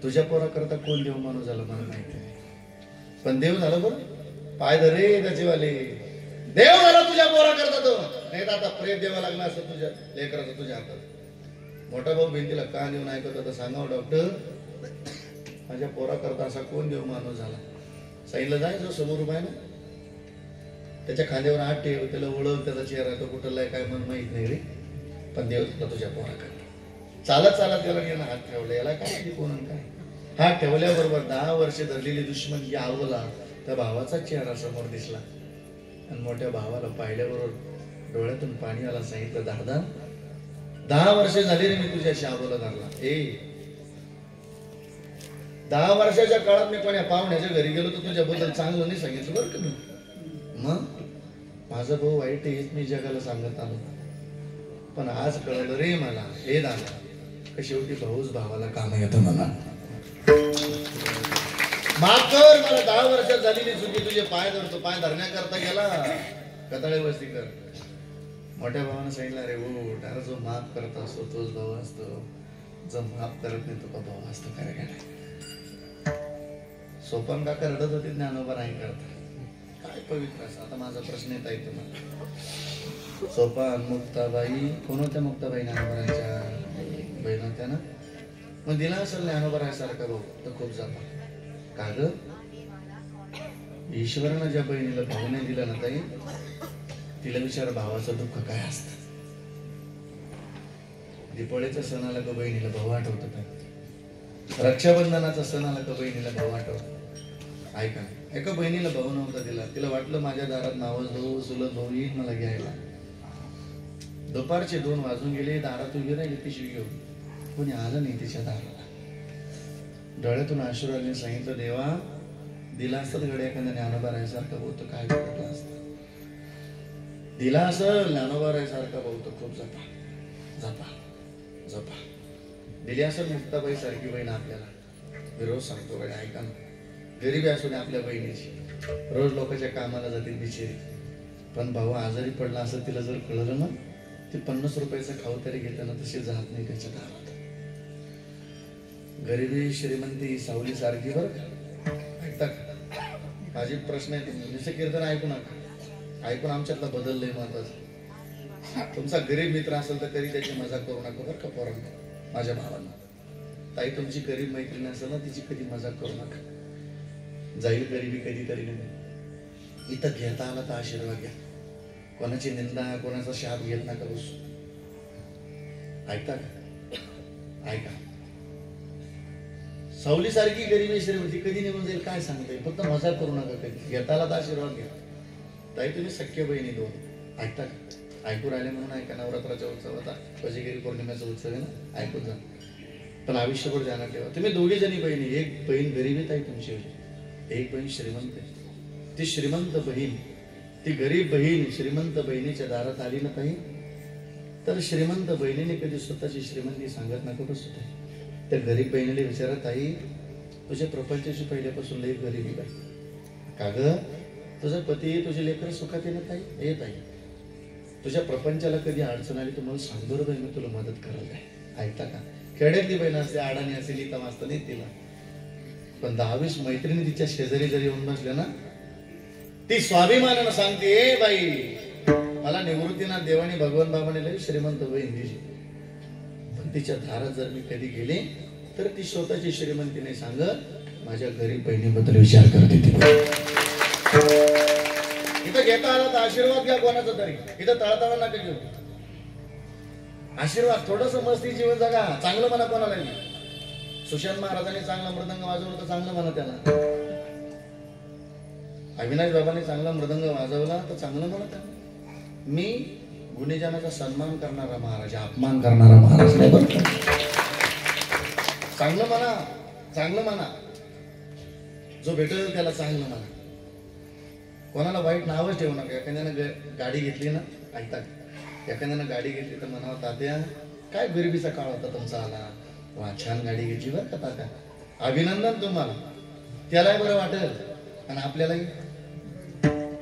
तुझ्या पोरा करता कोण देव माणूस झाला मला माहिती नाही, पण देव झालं बरं. पाय धरे त्याचेवाले, देव झाला तुझ्या पोरा करता तो. नाही तर आता प्रेम देवा लागला असं तुझ्या लेकराचं तुझ्या हातात. मोठा भाऊ भिंतीला कान देऊन ऐकत होता. सांगावं डॉक्टर माझ्या पोरा करता असा कोण देव माणूस झाला. साईला जाय जो समोर उभा आहे ना, त्याच्या खांद्यावर हात ठेव, त्याला ओळख, त्याचा चेहरा तो कुठला काय म्हणून माहित नाही रे, पण देव तुझ्या पोरा करता. चालत चालत त्याला यानं हात ठेवला, याला काय कोण काय. हात ठेवल्याबरोबर 10 वर्ष धरलेली दुश्मन आवला, त्या भावाचा चेहरा समोर दिसला आणि मोठ्या भावाला पाहिल्याबरोबर डोळ्यातून पाणी आला. सांगितलं, दादा 10 वर्ष झाली रे मी तुझ्याशी आवला धरला. 10 वर्षाच्या काळात मी कोण्या पाहुण्याच्या घरी गेलो तर तुझ्याबद्दल चांगलं नाही सांगितलं बरं का मी. मग माझा भाऊ वाईट आहे हेच मी जगाला सांगत आलो, पण आज कळलं रे मला, हे दादा शेवटी भाऊच भावाला काम येतं म्हणा. माफ कर, मला 10 वर्षात झालेली चुकी तुझे पाय धरतो, पाय धरण्याकरता गेला कताळे वस्ती कर. मोठ्या भावानं सांगितलं, अरे उठ, अरे जो माफ करत असतो तोच भाऊ असतो, जो माफ करत नाही तो का भाऊ असतो. काय काय सोपन काका रडत होते, ज्ञानोबा नाही करता. काय पवित्र असं. आता माझा प्रश्न येत आहे तुम्हाला. सोपान मुक्ताबाई कोण होत्या? मुक्ताबाई ज्ञानोबरांच्या बहीण होत्या ना. मग दिला असेल ज्ञानोबरासारखा भाऊ तर खूप जाता का ग. ईश्वरानं ज्या बहिणीला भाऊ नाही दिला ना ताई, तिला विचार भावाचं दुःख काय असतं. दीपावलीच्या सणाला का बहिणीला भाऊ आठवत काय, रक्षाबंधनाचा सणाला का बहिणीला भाऊ आठवत. ऐका, एका बहिणीला भाऊ नव्हता दिला, तिला वाटलं माझ्या दारात नावच भाऊ चुलत भाऊ येईल मला घ्यायला. दुपारचे 2 वाजून गेले, दारात उभी राहिली पिशवी घेऊन, कोणी आलं नाही तिच्या दाराला. डोळ्यातून अश्रू आले. सांगितलं, देवा दिला असतात गड्या एखाद्या ज्ञानोबा रायसारखा भाऊ तर काय भेटलं असतं. दिला असं ज्ञानोबा रायसारखा भाऊ तर खूप जपा जपा जपा. दिली असेल मुक्ताबाई सारखी बहीण आपल्याला. मी रोज सांगतो गड्या, ऐका ना, गरीबी असू दे आपल्या बहिणीची, रोज लोकांच्या कामाला जातील बिचारी, पण भाऊ आजारी पडला असं तिला जर कळलं ना, ती 50 रुपयाचा खाऊ तरी घेताना तशी जात नाही त्याच्या दारात. गरिबी श्रीमंती सावली सारखी बरं का. ऐकता का? माझी प्रश्न आहे, तुम्ही कीर्तन ऐकू नका, ऐकून आमच्यातला बदललंय महत्वाचं. तुमचा गरीब मित्र असेल तर कधी त्याची मजाक करू नका बरं का पोरांना. माझ्या भावांना, ताई तुमची गरीब मैत्रीण असेल ना, तिची कधी मजाक करू नका. जाईल गरिबी कधीतरी नाही. इथं घेता आला तर आशीर्वाद घ्या, कोणाची निंदा कोणाचा शाप घेत नका बसू. ऐकता का? ऐका, सावली सारखी गरीबी श्रीमंती कधी निघून जाईल काय सांगता येईल. फक्त मजाक करू नका कधी. घेता आला तर आशीर्वाद घ्या. ताई तुम्ही सख्य बहिणी 2. ऐकता का? ऐकू राहिले म्हणून ऐका. नवरात्राचा उत्सव आता, कोजागिरी पौर्णिमेचा उत्सव आहे ना, ऐकून जा. पण आयुष्यभर ध्यानात ठेवा, तुम्ही 2 जणी बहिणी, एक बहीण गरीबीत आहे तुमची, एक बहीण श्रीमंत आहे. ती श्रीमंत बहीण, ती गरीब बहीण श्रीमंत बहिणीच्या दारात आली ना ताई, तर श्रीमंत बहिणीने कधी स्वतःची श्रीमंती सांगत नका बसू ताई. त्या गरीब बहिणीला विचारत, आई तुझ्या प्रपंचाची पहिल्यापासून लई गरीबी आहे का ग. तुझा पती तुझे लेकर सुखात आहे ना ताई. येत आहे, तुझ्या प्रपंचाला कधी अडचण आली तुम्हाला सांगतो रे बाई, मी तुला मदत करायला आहे. ऐकता का? खेड्यातली बहीण असते, आडाणी असेल, इथं वाचता नाही तिला, पण 10-20 मैत्रिणी तिच्या शेजारी जरी येऊन बसल्या ना, ती स्वाभिमानानं सांगते, ए बाई मला निवृत्तीनाथ देवानी भगवान बाबाने लई श्रीमंत बहीण दिली, पण तिच्या दारात जर मी कधी गेले तर ती स्वतःची श्रीमंती नाही सांगत, माझ्या गरीब बहिणीबद्दल विचार करते ती. इथं घेता आला तर आशीर्वाद घ्या कोणाचा तरी, इथं तळतळ नका घेऊ. आशीर्वाद, थोडस मस्ती जीवन जगा, चांगलं म्हणा कोणाला नाही. सुशांत महाराजांनी चांगला मृदंग वाजवला तर चांगलं म्हणा त्याला. अविनाश बाबांनी चांगला मृदंग वाजवला तर चांगलं म्हणा त्याला. मी गुणीजनाचा सन्मान करणारा महाराज, अपमान करणारा महाराज नाही बरं. चांगलं म्हणा, चांगलं म्हणा, जो भेटेल त्याला चांगलं म्हणा. कोणाला वाईट नावच ठेवू नका. एखाद्यानं गाडी घेतली ना, ऐकतात, एखाद्यानं गाडी घेतली तर म्हणावं, तात्या काय गरिबीचा काळ होता तुमचा आला, वा छान गाडी घेतली बरं का तात्या, अभिनंदन तुम्हाला. त्यालाही बरं वाटेल आणि आपल्यालाही.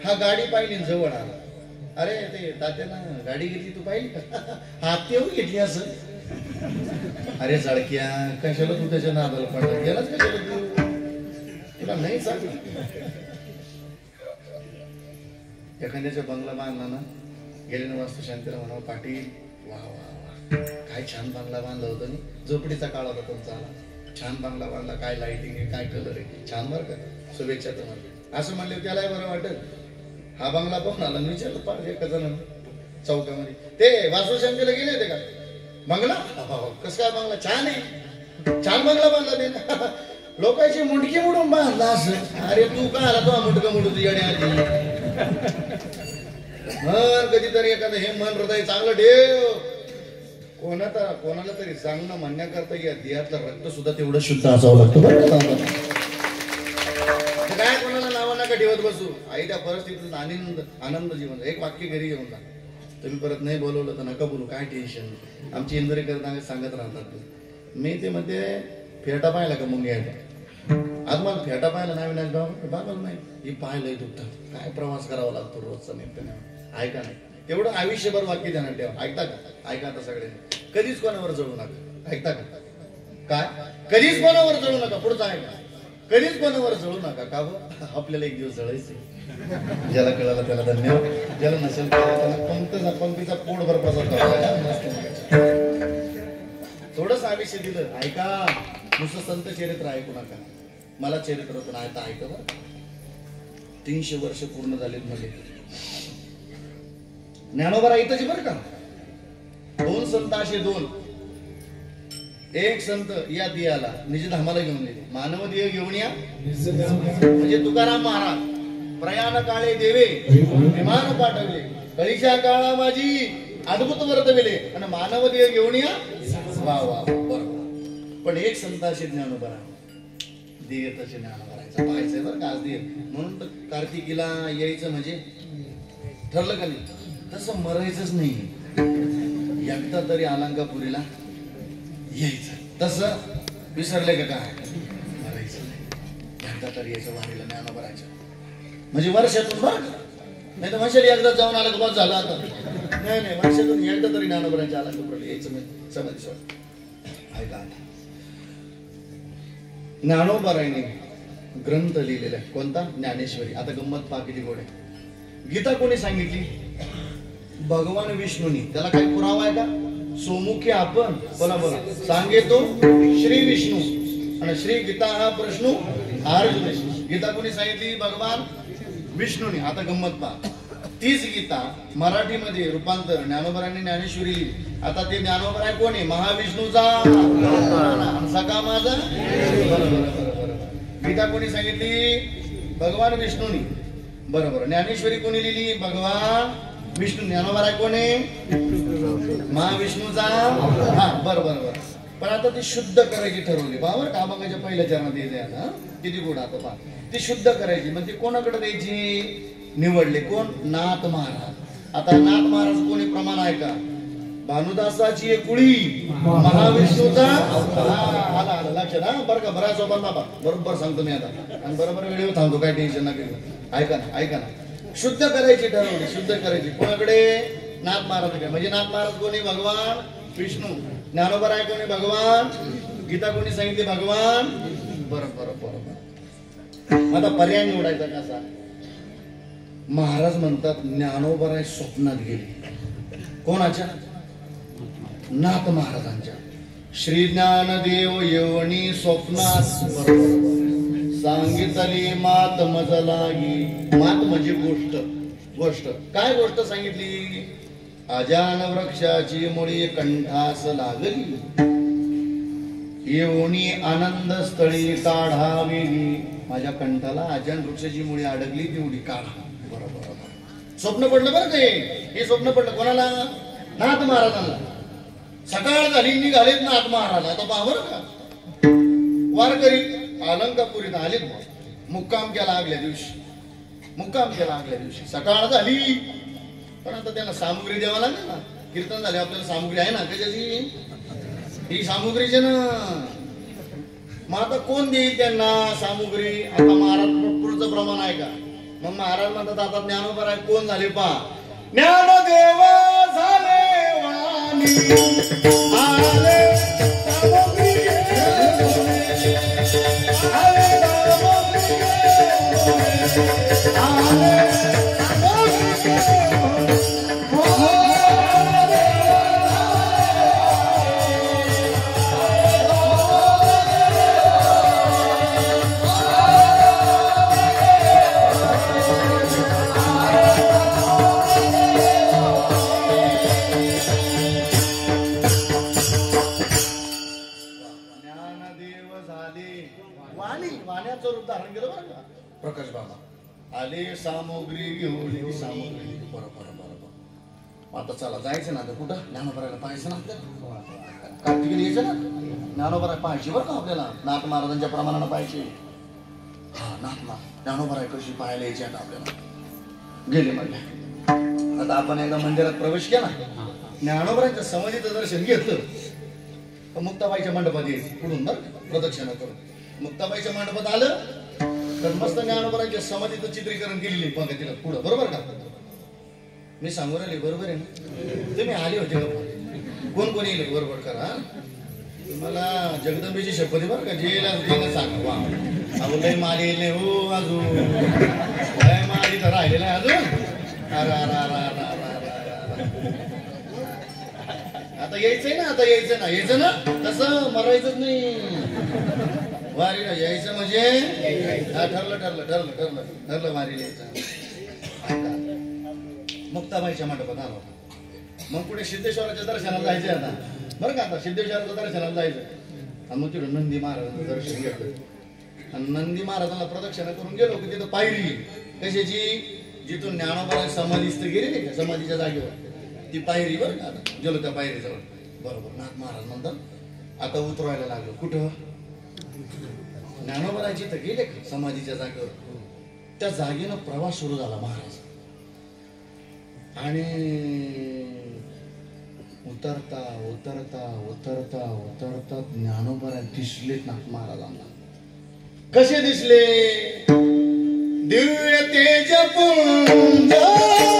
हा गाडी पाहिली जवळ आला, अरे ते तात्यानं गाडी घेतली तू पाहिली का, हात येऊन घेतली असं. अरे जळक्या कशाला तू त्याच्या नादाला पडला, गेलाच कशाला तू, तुला नाही चांगलं. एखाद्याच्या बंगला बांधला ना, गेले वास्तू शांतीला म्हणावं, पाटील वा वा वा काय छान बंगला बांधला होता, झोपडीचा काळ होता तुमचा आला. छान बंगला बांधला, काय लाइटिंग आहे, काय कलर आहे, छान बरं का, शुभेच्छा तुम्हाला. असं म्हणले त्यालाही बरं वाटत. हा बंगला पाहून आला, विचारलं पाहिजे एका जण चौकामध्ये, ते वास्तुशांतीला गेले होते का बंगला, कसं काय बंगला, छान आहे, छान बंगला बांधला ते. लोकांची मुंडकी मुडून बांधला असं. अरे तू का आला तो मुंडका मुडून येणे आधी मन कधीतरी एखादं हे मन हृदय चांगलं ठेव. कोणाला तरी चांगलं म्हणण्याकरता या देहातलं रक्त सुद्धा तेवढं शुद्ध असावं लागतं बरं का. काय कोणाला नावं नका ठेवत बसू. आई त्या परिस्थितीत आनंद जीवन. एक वाक्य घरी घेऊन जा, तुम्ही परत नाही बोलवलं तर नका बोलू, काय टेन्शन. आमची इंदोरी करता सांगत राहतात, मी ते मध्ये फेटा पाहिला का मग यायला, आज मला फेटा पाहिला नाही विनाश बाबा नाही, ही पाहिलंय दुखतात, काय प्रवास करावा लागतो रोजचा नित्याने. ऐका नाही तेवढं आयुष्यभर वाक्य ध्यानात ठेवा. ऐकता का? ऐका आता सगळे, कधीच कोणावर जळू नका. ऐकता का? काय कधीच कोणावर जळू नका. पुढचं ऐका, कधीच कोणावर जळू नका. का बरं? आपल्याला एक दिवस जळायचे. ज्याला कळालं त्याला धन्यवाद, ज्याला नसेल त्याला पंक्तीचा पोटभर प्रसाद करावा. थोडंच आयुष्य दिलं. ऐका, नुसतं संत चरित्र ऐकू नका. मला चरित्र होतं नाही तर ऐका बरं. 300 वर्ष पूर्ण झालेत मध्ये. ज्ञानोबा इथंच बरं का. 2 संत असे 2. एक संत या दियाला निज धामाला घेऊन गेले. मानव देह घेऊन या म्हणजे तुकाराम महाराज. प्रयाण काळे देवे विमान पाठवले, कळीच्या काळा माझी अद्भुत वर्तविले आणि मानव देह घेऊन या. वा वा बरोबर. पण एक संत असे ज्ञानोबा देह तसे ज्ञानोबा राहायचं पाहायचंय बरं का. आज देह म्हणून तर कार्तिकीला यायचं म्हणजे ठरलं का नाही. तसं मरायचंच नाही, एकदा तरी अलंकापुरीला यायचं. तसं विसरले का काय, मरायचं नाही, एकदा तरी यायचं वारीला ज्ञानोबा राहायचं म्हणजे वर्षातून बरं. नाही तर म्हणशाल एकदा जाऊन आलं तर बस झालं. आता नाही, वर्षातून एकदा तरी ज्ञानोबा राहायचं अलंकापुरीला यायचं म्हणजे समाधी सोड. ऐका, ज्ञानोबारायने ग्रंथ लिहिलेला आहे. कोणता? ज्ञानेश्वरी. आता गंमत पहा किती गोड आहे. गीता कोणी सांगितली? भगवान विष्णूनी. त्याला काही पुरावा आहे का? सोमुखी आपण बोला सांगे तो श्री विष्णू आणि श्री गीता हा प्रश्न अर्जुन. गीता कोणी सांगितली? भगवान विष्णूनी. आता गंमत पहा, तीच गीता मराठीमध्ये रूपांतर ज्ञानोबारांनी ज्ञानेश्वरी लिहिली. आता ते ज्ञानोबराय कोण आहे? महाविष्णूचा सखा माझा. बरोबर. गीता कोणी सांगितली? भगवान विष्णूनी. बरोबर. ज्ञानेश्वरी कोणी लिहिली? भगवान विष्णू. ज्ञानोबराय कोण आहे? महाविष्णूचा. हा बरोबर. पण आता ती शुद्ध करायची ठरवली. बाबर का बघायच्या पहिल्या चरणात द्यायला किती गोड. आता पहा ती शुद्ध करायची म्हणजे कोणाकडे द्यायची? निवडले. कोण? नाथ महाराज. आता नाथ महाराज कोणी प्रमाण आहे का? भानुदासाची एक कुळी महाविष्णूचा. आला लक्षात. हा बरं का. बऱ्याच सोबत बाबा बरोबर सांगतो मी आता आणि बरोबर व्हिडिओ थांबतो, काय टेन्शन नका घेऊ. ऐका ना. शुद्ध करायची ठरवली. शुद्ध करायची कोणाकडे? नाथ महाराज. म्हणजे नाथ महाराज कोणी? भगवान विष्णू. ज्ञानोबराय कोणी? भगवान. गीता कोणी सांगितली? भगवान. बरोबर. आता पर्याय निवडायचा कसा? महाराज म्हणतात ज्ञानोबराय स्वप्नात गेले. कोणाच्या? नाथ महाराजांच्या. श्री ज्ञानदेव येवणी स्वप्नात. बरोबर. सांगितली मात मज लागी. मात म्हणजे गोष्ट. काय गोष्ट सांगितली? अजान वृक्षाची मुळी कंठास लागली, येवणी आनंद स्थळी काढावी. माझ्या कंठाला अजान वृक्षाची मुळी अडकली, तेवढी काढा. बरोबर. स्वप्न पडलं बरं ते. हे स्वप्न पडलं कोणाला? नाथ महाराजांना. सकाळ झाली, निघालेत नाथ महाराज. आता पहा बरं का. वारकरी अलंकापुरीत आलेत. मुक्काम केला आगल्या दिवशी. सकाळ झाली पण आता त्यांना सामुग्री द्यावा लागेल ना. कीर्तन झाले, आपल्याला सामुग्री आहे ना त्याच्याची. ही सामुग्रीचे ना. मग आता कोण देईल त्यांना सामुग्री? आता महाराज पुढचं प्रमाण आहे का? मग महाराज म्हणतात आता ज्ञानोबराय कोण झाले पहा. ज्ञानदेव झाले वाणी आले सामुग्री आले वाण्याचं रूप धारण केलं बरं का प्रकाश बाबा आले सामग्री घेऊन सामग्री बरोबर आता चला जायचं ना आता कुठं ज्ञानोबरायला पाहायचं ना आपल्याला कार्तिकीला यायचं ना ज्ञानोबराय पाहायची बरं का आपल्याला नाथ महाराजांच्या प्रमाणानं पाहायची हा ज्ञानोबराय कशी पाहायला यायची आता आपल्याला गेले म्हणजे आता आपण एकदा मंदिरात प्रवेश केला ज्ञानोबरायच्या समाधीचं दर्शन घेतलं मुक्ताबाईच्या मंडपात यायचं पुढून बरं प्रदक्षिणा करून मुक्ताबाईच्या मंडपात आलं तर मस्त ज्ञानोबरायच्या समाधीचं चित्रीकरण केलेली बघा तिला पुढं बरोबर का मी सांगू राहिले बरोबर आहे ना तुम्ही आले होते का कोण येईल बरोबर करा तुम्हाला जगदंबेची शपथ बरं का जेला सांगा वा अहो लय माल येईल नाही हो अजून लय माल इथं राहिलेला आहे अजून आता यायचं ना तसं मरायचंच नाही वारीला यायचं म्हणजे ठरलं वारीला यायचं मुक्ताबाईच्या मंडपात आलो मग पुढे सिद्धेश्वराच्या दर्शनाला जायचं आता बरं का आता सिद्धेश्वराच्या दर्शनाला जायचं आणि मग तिथं नंदी महाराजांचं दर्शन घेतलं आणि नंदी महाराजांना प्रदक्षिणा करून गेलो की तिथं पायरी कशाची जिथून ज्ञानोबा समाधीस्थ गेली नाही का समाधीच्या जागेवर ती पायरी बरं का आता गेलो त्या पायरीजवळ बरोबर नाथ महाराज म्हणतात आता उतरवायला लागलो कुठं ज्ञानोबाची तर गेले का समाधीच्या जागेवर त्या जागेनं प्रवास सुरू झाला महाराज आणि उतरता ज्ञानोबा दिसलेत नाथ महाराजांना कसे दिसले दिव्य तेज पुंज दिव्य तेज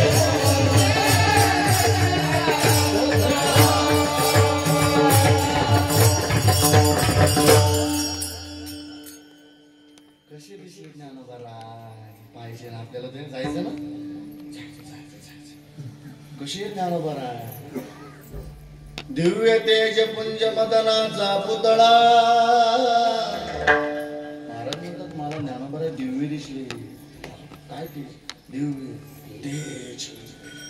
पुंज दिव्य तेज पुंज मदनाचा पुतळा महाराज म्हणतात मला ज्ञानोबा दिव्य दिसले काय ते दिव्य तेज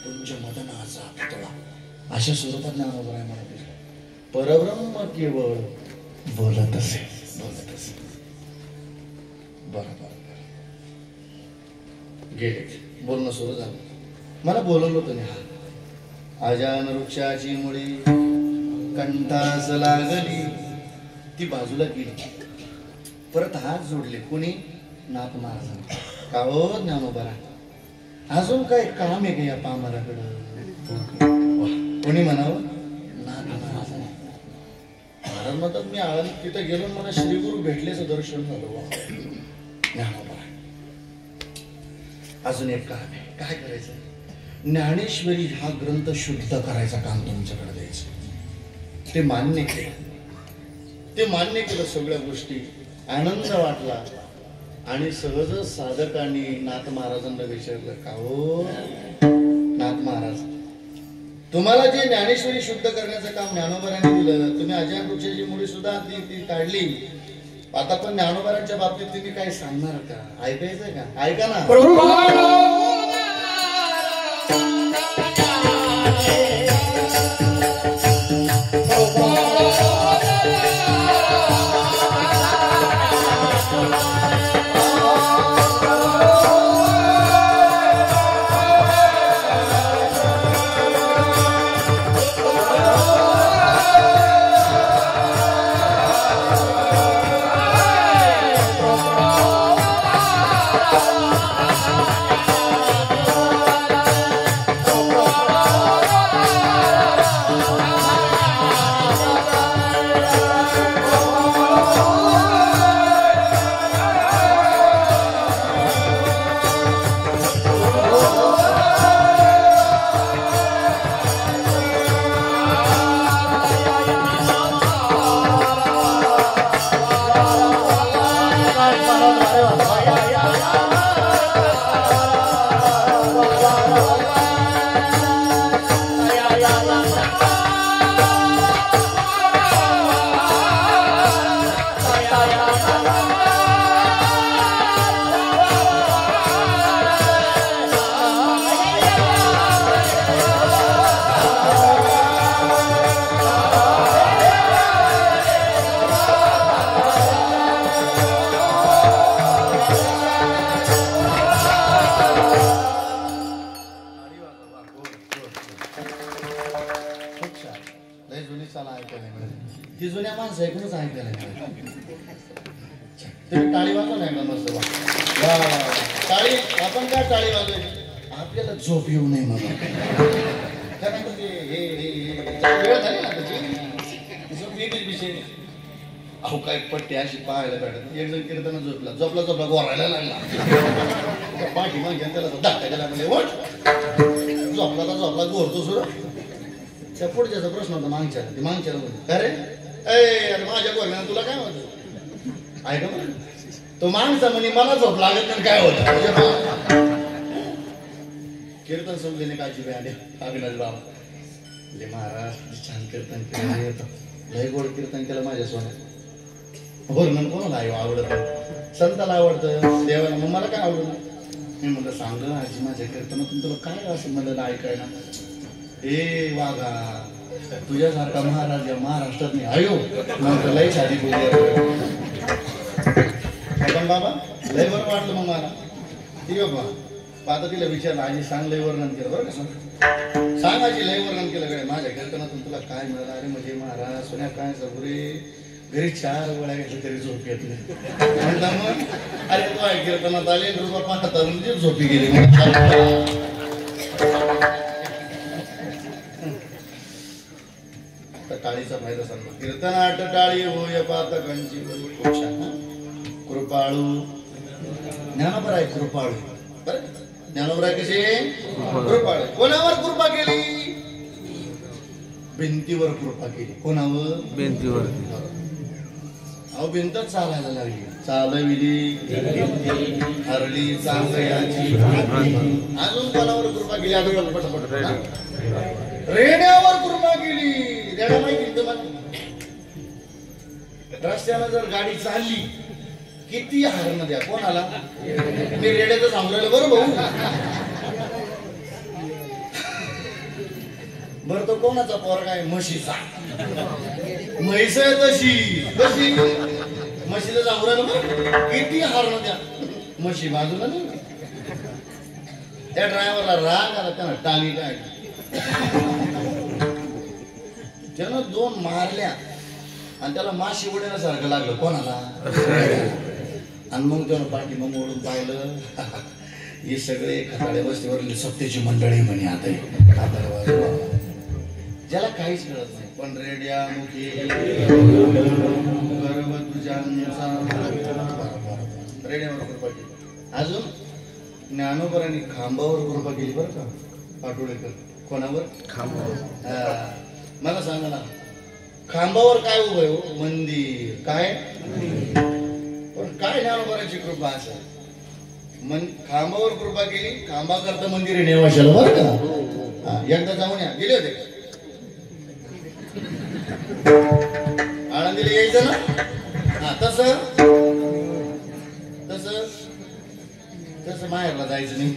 पुंज मदनाचा पुतळा अशा स्वरूपात ज्ञानोबा मला दिसला परब्रह्म केवळ बोलत असे बरोबर गेले बोलणं सुरू झालं मला बोलवलं होतं नाही अजान वृक्षाची मुळी कंठास लागली ती बाजूला गेली परत हात जोडले कोणी नाथ महाराज का हो ज्ञानोबा अजून काय काम आहे का या पामराकडं कोणी म्हणावं नाथ महाराज महाराज म्हणतात मी आळंदीत तिथं गेलो मला श्रीगुरु भेटलेचं दर्शन झालं ज्ञानोबा अजून एक काम आहे काय करायचं ज्ञानेश्वरी हा ग्रंथ शुद्ध करायचा काम तुमच्याकडे द्यायचं ते मान्य केलं सगळ्या गोष्टी आनंद वाटला आणि सहज साधकांनी नाथ महाराजांना विचारलं, का हो नाथ महाराज, तुम्हाला जे ज्ञानेश्वरी शुद्ध करण्याचं काम ज्ञानोबारांनी दिलं, तुम्ही अजय वृक्षाची मुळी सुद्धा ती काढली, आता पण ज्ञानोबारांच्या बाबतीत तुम्ही काय सांगणार का? ऐकायचंय का? ऐका ना. ती जुन्या माणसं ऐकूनच ऐकायला तुम्ही टाळी वाजवा नाही का? मस्त टाळी. आपण काय टाळी वाजवायची? आपल्याला झोप येऊ नये म्हणून. कारण वेळ झाली ना त्याची, झोप वेगळीच विषय. अहो काय पट्टी अशी पाहायला भेटत. एक जण कीर्तन झोपला गोरायला लागला, पाठी मग त्याला धक्का गेला, म्हणजे ओठ झोपला गोरतो सुरू. त्या पुढच्याचा प्रश्न होता मागच्या, ते मागच्या अरे अरे माझ्या गोरण्यानं तुला काय होतं? ऐका मग तो माणसा म्हणे मला झोप लागत नाही, काय होतं? कीर्तन समजले काळजी वेळ आले. अविनाश बाबा ले महाराज छान कीर्तन केलं येतं, लय गोड कीर्तन केलं माझ्या सोन्यात. वर्णन कोणाला आवडत? संताला आवडतं, देवाला. मग मला काय आवडत? मी म्हणलं सांग आजी माझ्या कीर्तनातून तुला काय असं म्हणलं ऐकायला? ए वागा तुझ्यासारखा महाराज या महाराष्ट्रात नाही. अयो नंतर लय छाती बोलली. पण बाबा लय बरं वाटलं मग मला. ठीक आहे बाबा, आता तिला विचारलं आजी सांग लय वर्णन केलं बरं का? सांग आजी लय वर्णन केलं काय माझ्या कीर्तनातून तुला काय मिळालं? अरे म्हणजे महाराज सोन्या काय सगळे घरी 4 वेळा घेतलं तरी झोप येत नाही. म्हणलं मग अरे तू आहे कीर्तनात आले रुपा पाहता म्हणजे झोपी गेली. टाळीचा फायदा सांगतो. कीर्तनाट टाळी होय पातकांची कृपाळू. ज्ञानोबा आहे कृपाळू. बरं ज्ञानोबा कसे कृपाळू. कोणावर कृपा केली? भिंतीवर कृपा केली. कोणावर? भिंतीवर. अहो भिंतच चालायला लागली. चालविली हरली चांगयाची. अजून कोणावर कृपा केली? अजून पटपट रेड्यावर कृपा केली. रेड्या माहिती तुम्हाला? रस्त्यानं जर गाडी चालली किती हरण द्या कोणाला? मी रेड्याचं सांगलेलं बरं भाऊ. बरं तो कोणाचा पोरगा आहे? म्हशीचा. म्हैस आहे तशी कशी म्हशीला सांगू किती हरण द्या. म्हशी बाजूला नाही. त्या ड्रायव्हरला राग आला, त्यानं टांगी काय त्यानं 2 मारल्या आणि त्याला माशी उडण्यासारखं लागलं. कोणाला? आणि मग त्यानं पाठी मग ओढून पाहिलं. हे सगळे खताळे वस्तीवरली सत्तेची मंडळी म्हणे. आता ज्याला काहीच कळत नाही. पण रेड्या मुखी गर्भ तुझ्यांचा. रेड्यावर कृपा केली. अजून ज्ञानोबरांनी खांबावर कृपा केली बरं का? पाटोळेकर. कोणावर? खांबावर. मला सांगा ना खांबावर काय उभं आहे? मंदिर. काय पण काय ज्ञानोबाची कृपा असेल, मन खांबावर कृपा केली, खांबा करता मंदिर नेवाशाला बरं का. एकदा जाऊन या. गेले होते आळंदीला यायचं ना. हा तसं तसं तसं माहेरला जायचं नाही.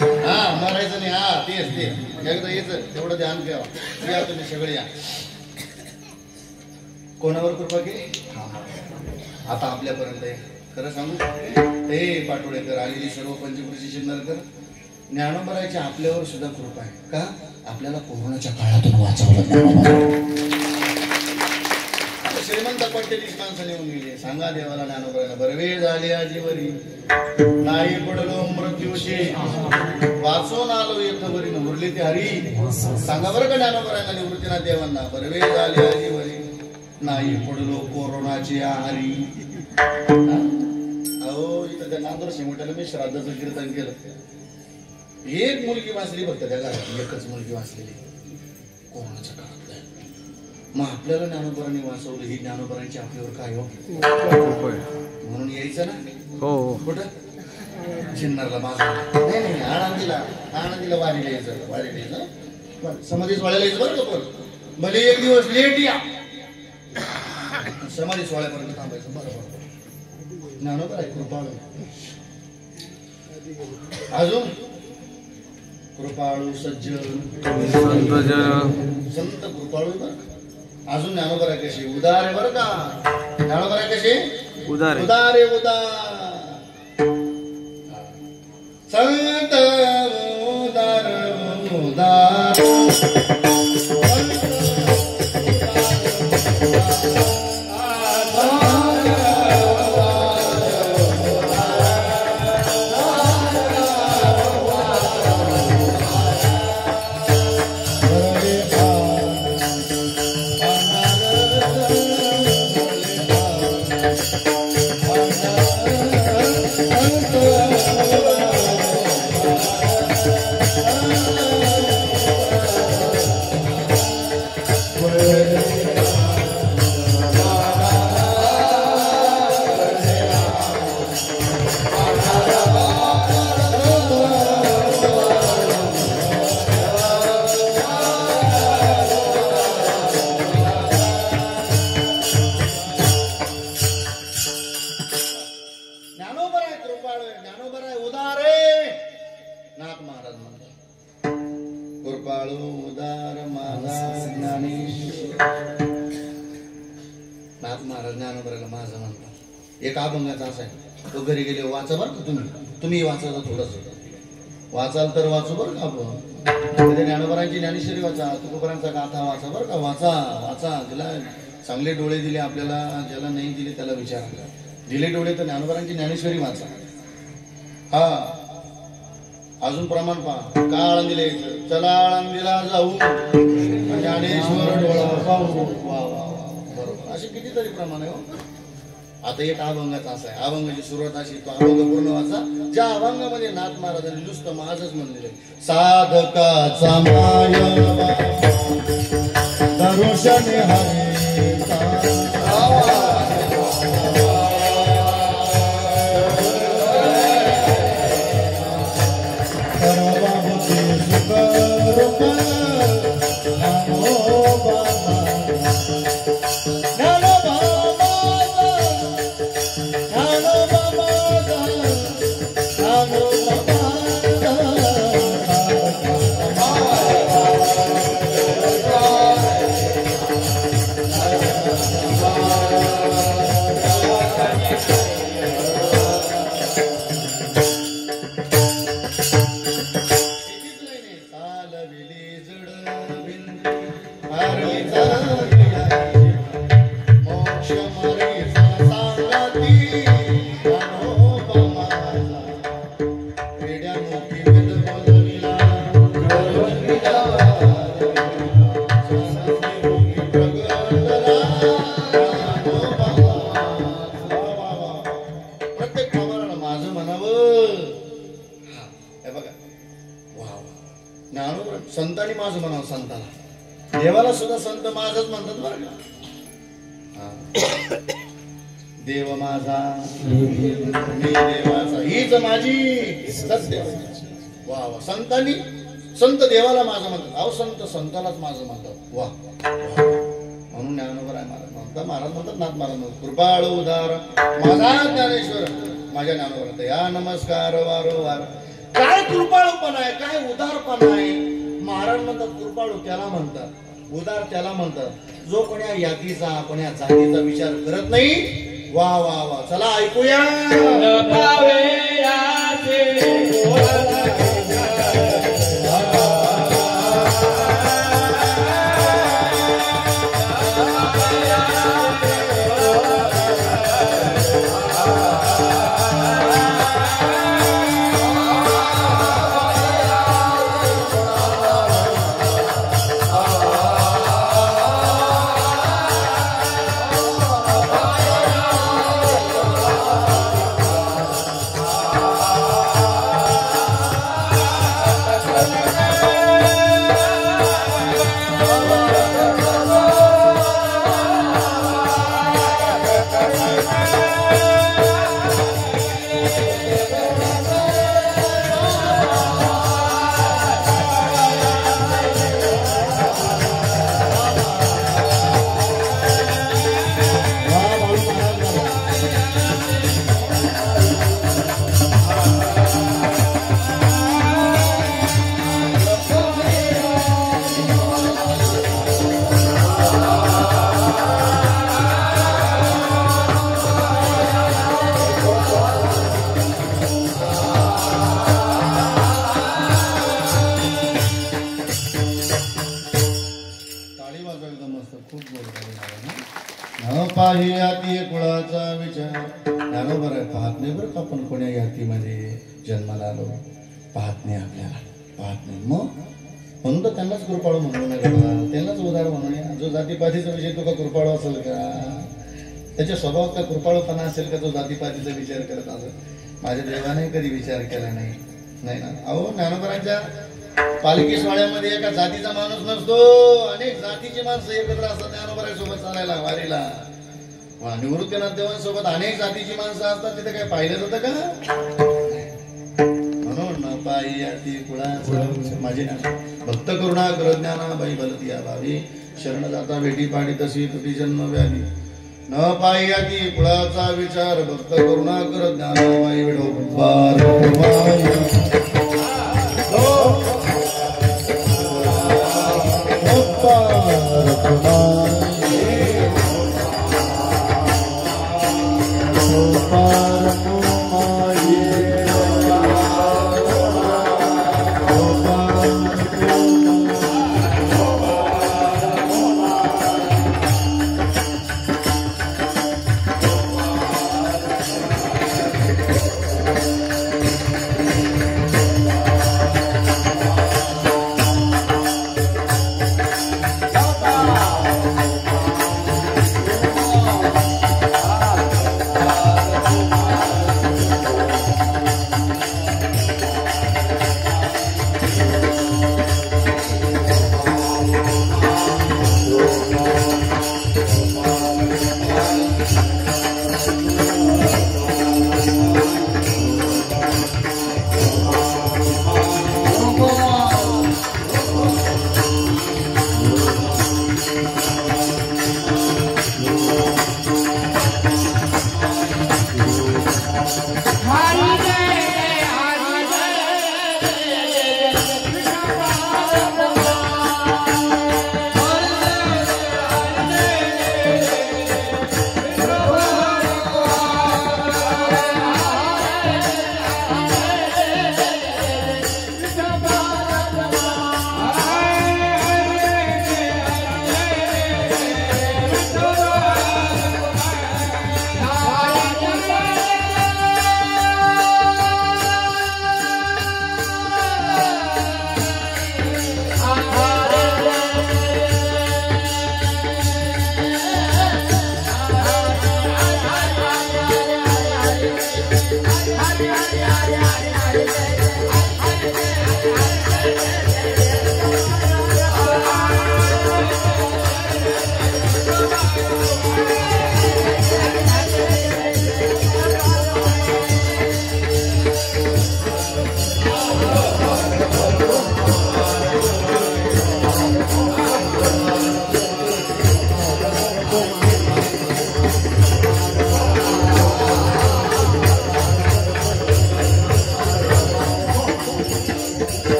हा मरायचं नाही. हा तेच ते एकदा यायचं, तेवढं ध्यान ठेवा. या तुम्ही सगळे या. कोणावर कृपा केली? आता आपल्यापर्यंत आहे. खरं सांगू हे पाटोळेकर आलेली सर्व पंचकृषी शिंदरकर ज्ञानोबराची आपल्यावर सुद्धा कृपा आहे. का? आपल्याला कोरोनाच्या काळातून वाचवलं. श्रीमंत पट्टेलीस माणसाने येऊन गेले. सांगा देवाला ज्ञानोबराला बरं वेळ झाली आजीवरी नाही पडलो मृत्यूशी वाचून आलो येथवरी उरली ते हरी. सांगा बरं का ज्ञानोबराला निवृत्तीनाथ देवांना बरं वेळ झाली आजीवरी नाही पडलो कोरोनाची आहारी. अहो इथं त्या नांदूर शिमोट्याला मी श्राद्धाचं कीर्तन केलं. एक मुलगी वाचली फक्त त्या घरात, एकच मुलगी वाचलेली कोरोनाच्या काळात. मग आपल्याला ज्ञानोबरांनी वाचवलं. ही ज्ञानोबरांची आपल्यावर काय हो म्हणून यायचं ना. हो कुठं शिन्नरला बाजार नाही नाही आनंदीला वारीला यायचं. वारीला यायचं समाधी सोहळ्याला यायचं बरं का. पण भले एक दिवस लेट या, समाधी सोहळ्यापर्यंत थांबायचं. बरोबर ज्ञानोबर आहे कृपाळू. अजून कृपाळू सज्जन संत कृपाळू बरं. अजून ज्ञानोबर आहे कशी उदार आहे बरं का. ज्ञानोबर आहे कशी उदार उदार आहे उदार. संत उदार उदार एक अभंगाचा असा आहे. तो घरी गेले वाचा बरं का. तुम्ही वाचायला थोडस वाचाल तर वाचू बरं का. आपण ज्ञानोबरांची ज्ञानेश्वरी वाचा, तुकोबरांचा गाथा वाचा बरं का. वाचा वाचा. ज्याला चांगले डोळे दिले आपल्याला, ज्याला नाही दिले त्याला विचारा. दिले डोळे तर ज्ञानोबरांची ज्ञानेश्वरी वाचा. हा अजून प्रमाण पहा. का आळंदीला यायचं? चला आळंदीला जाऊ ज्ञानेश्वर डोळा पाहू. वा वा बरोबर. असे कितीतरी प्रमाण आहे हो. आता एक अभंगाचा असा आहे. अभंगाची सुरुवात अशी, तो अभंग पूर्ण वाचा. ज्या अभंगामध्ये नाथ महाराजांनी नुसतं माझच म्हणलेलं आहे. साधकाचा मायवा दर्शन संतांनी माझं म्हणावं. संताला देवाला सुद्धा संत माझच म्हणतात बरं का. देव माझा मी देवाचा, हीच माझी सत्य. वा वा. संतांनी संत देवाला माझं म्हणतात, अहो संत संतालाच माझं म्हणतात. वा म्हणून ज्ञानोबर आहे महाराज म्हणतात. महाराज म्हणतात नाथ महाराज म्हणतात कृपाळू उदार माझा ज्ञानेश्वर माझ्या ज्ञानोबर या नमस्कार वारंवार. काय कृपाळूपणा आहे, काय उदारपणा आहे. महाराज म्हणतात कृपाळू त्याला म्हणतात, उदार त्याला म्हणतात जो कोण्या यातीचा कोण्या जातीचा विचार करत नाही. वा वा वा. चला ऐकूया. पाही याती कुळाचा विचार. ज्ञानोबर आहे पाहत नाही बरं का आपण कोण्या यातीमध्ये जन्माला आलो, पाहत नाही आपल्याला, पाहत नाही. मग म्हणून तर त्यांनाच कृपाळू म्हणू नये बाबा, त्यांनाच उदार म्हणूया. जो जातीपातीचा विषय तो का कृपाळू असेल का, त्याच्या स्वभावात का कृपाळूपणा असेल का जो जातीपातीचा विचार करत असेल. माझ्या देवाने कधी विचार केला नाही नाही ना. अहो ज्ञानोबरांच्या पालखी सोहळ्यामध्ये एका जातीचा माणूस नसतो, अनेक जातीची माणसं एकत्र असतात ज्ञानोबरांसोबत चालायला वारीला. निवृत्तीनाथ देवांसोबत अनेक जातीची माणसं असतात, तिथे काय पाहिलं जातं का. म्हणून पायी याती कुळाचा माझे भक्त करुणा ज्ञाना बाई भलती या भावी शरण जाता भेटी पाडी तशी तुटी जन्म व्याधी. न पायी याती कुळाचा विचार भक्त करुणा ज्ञाना बाई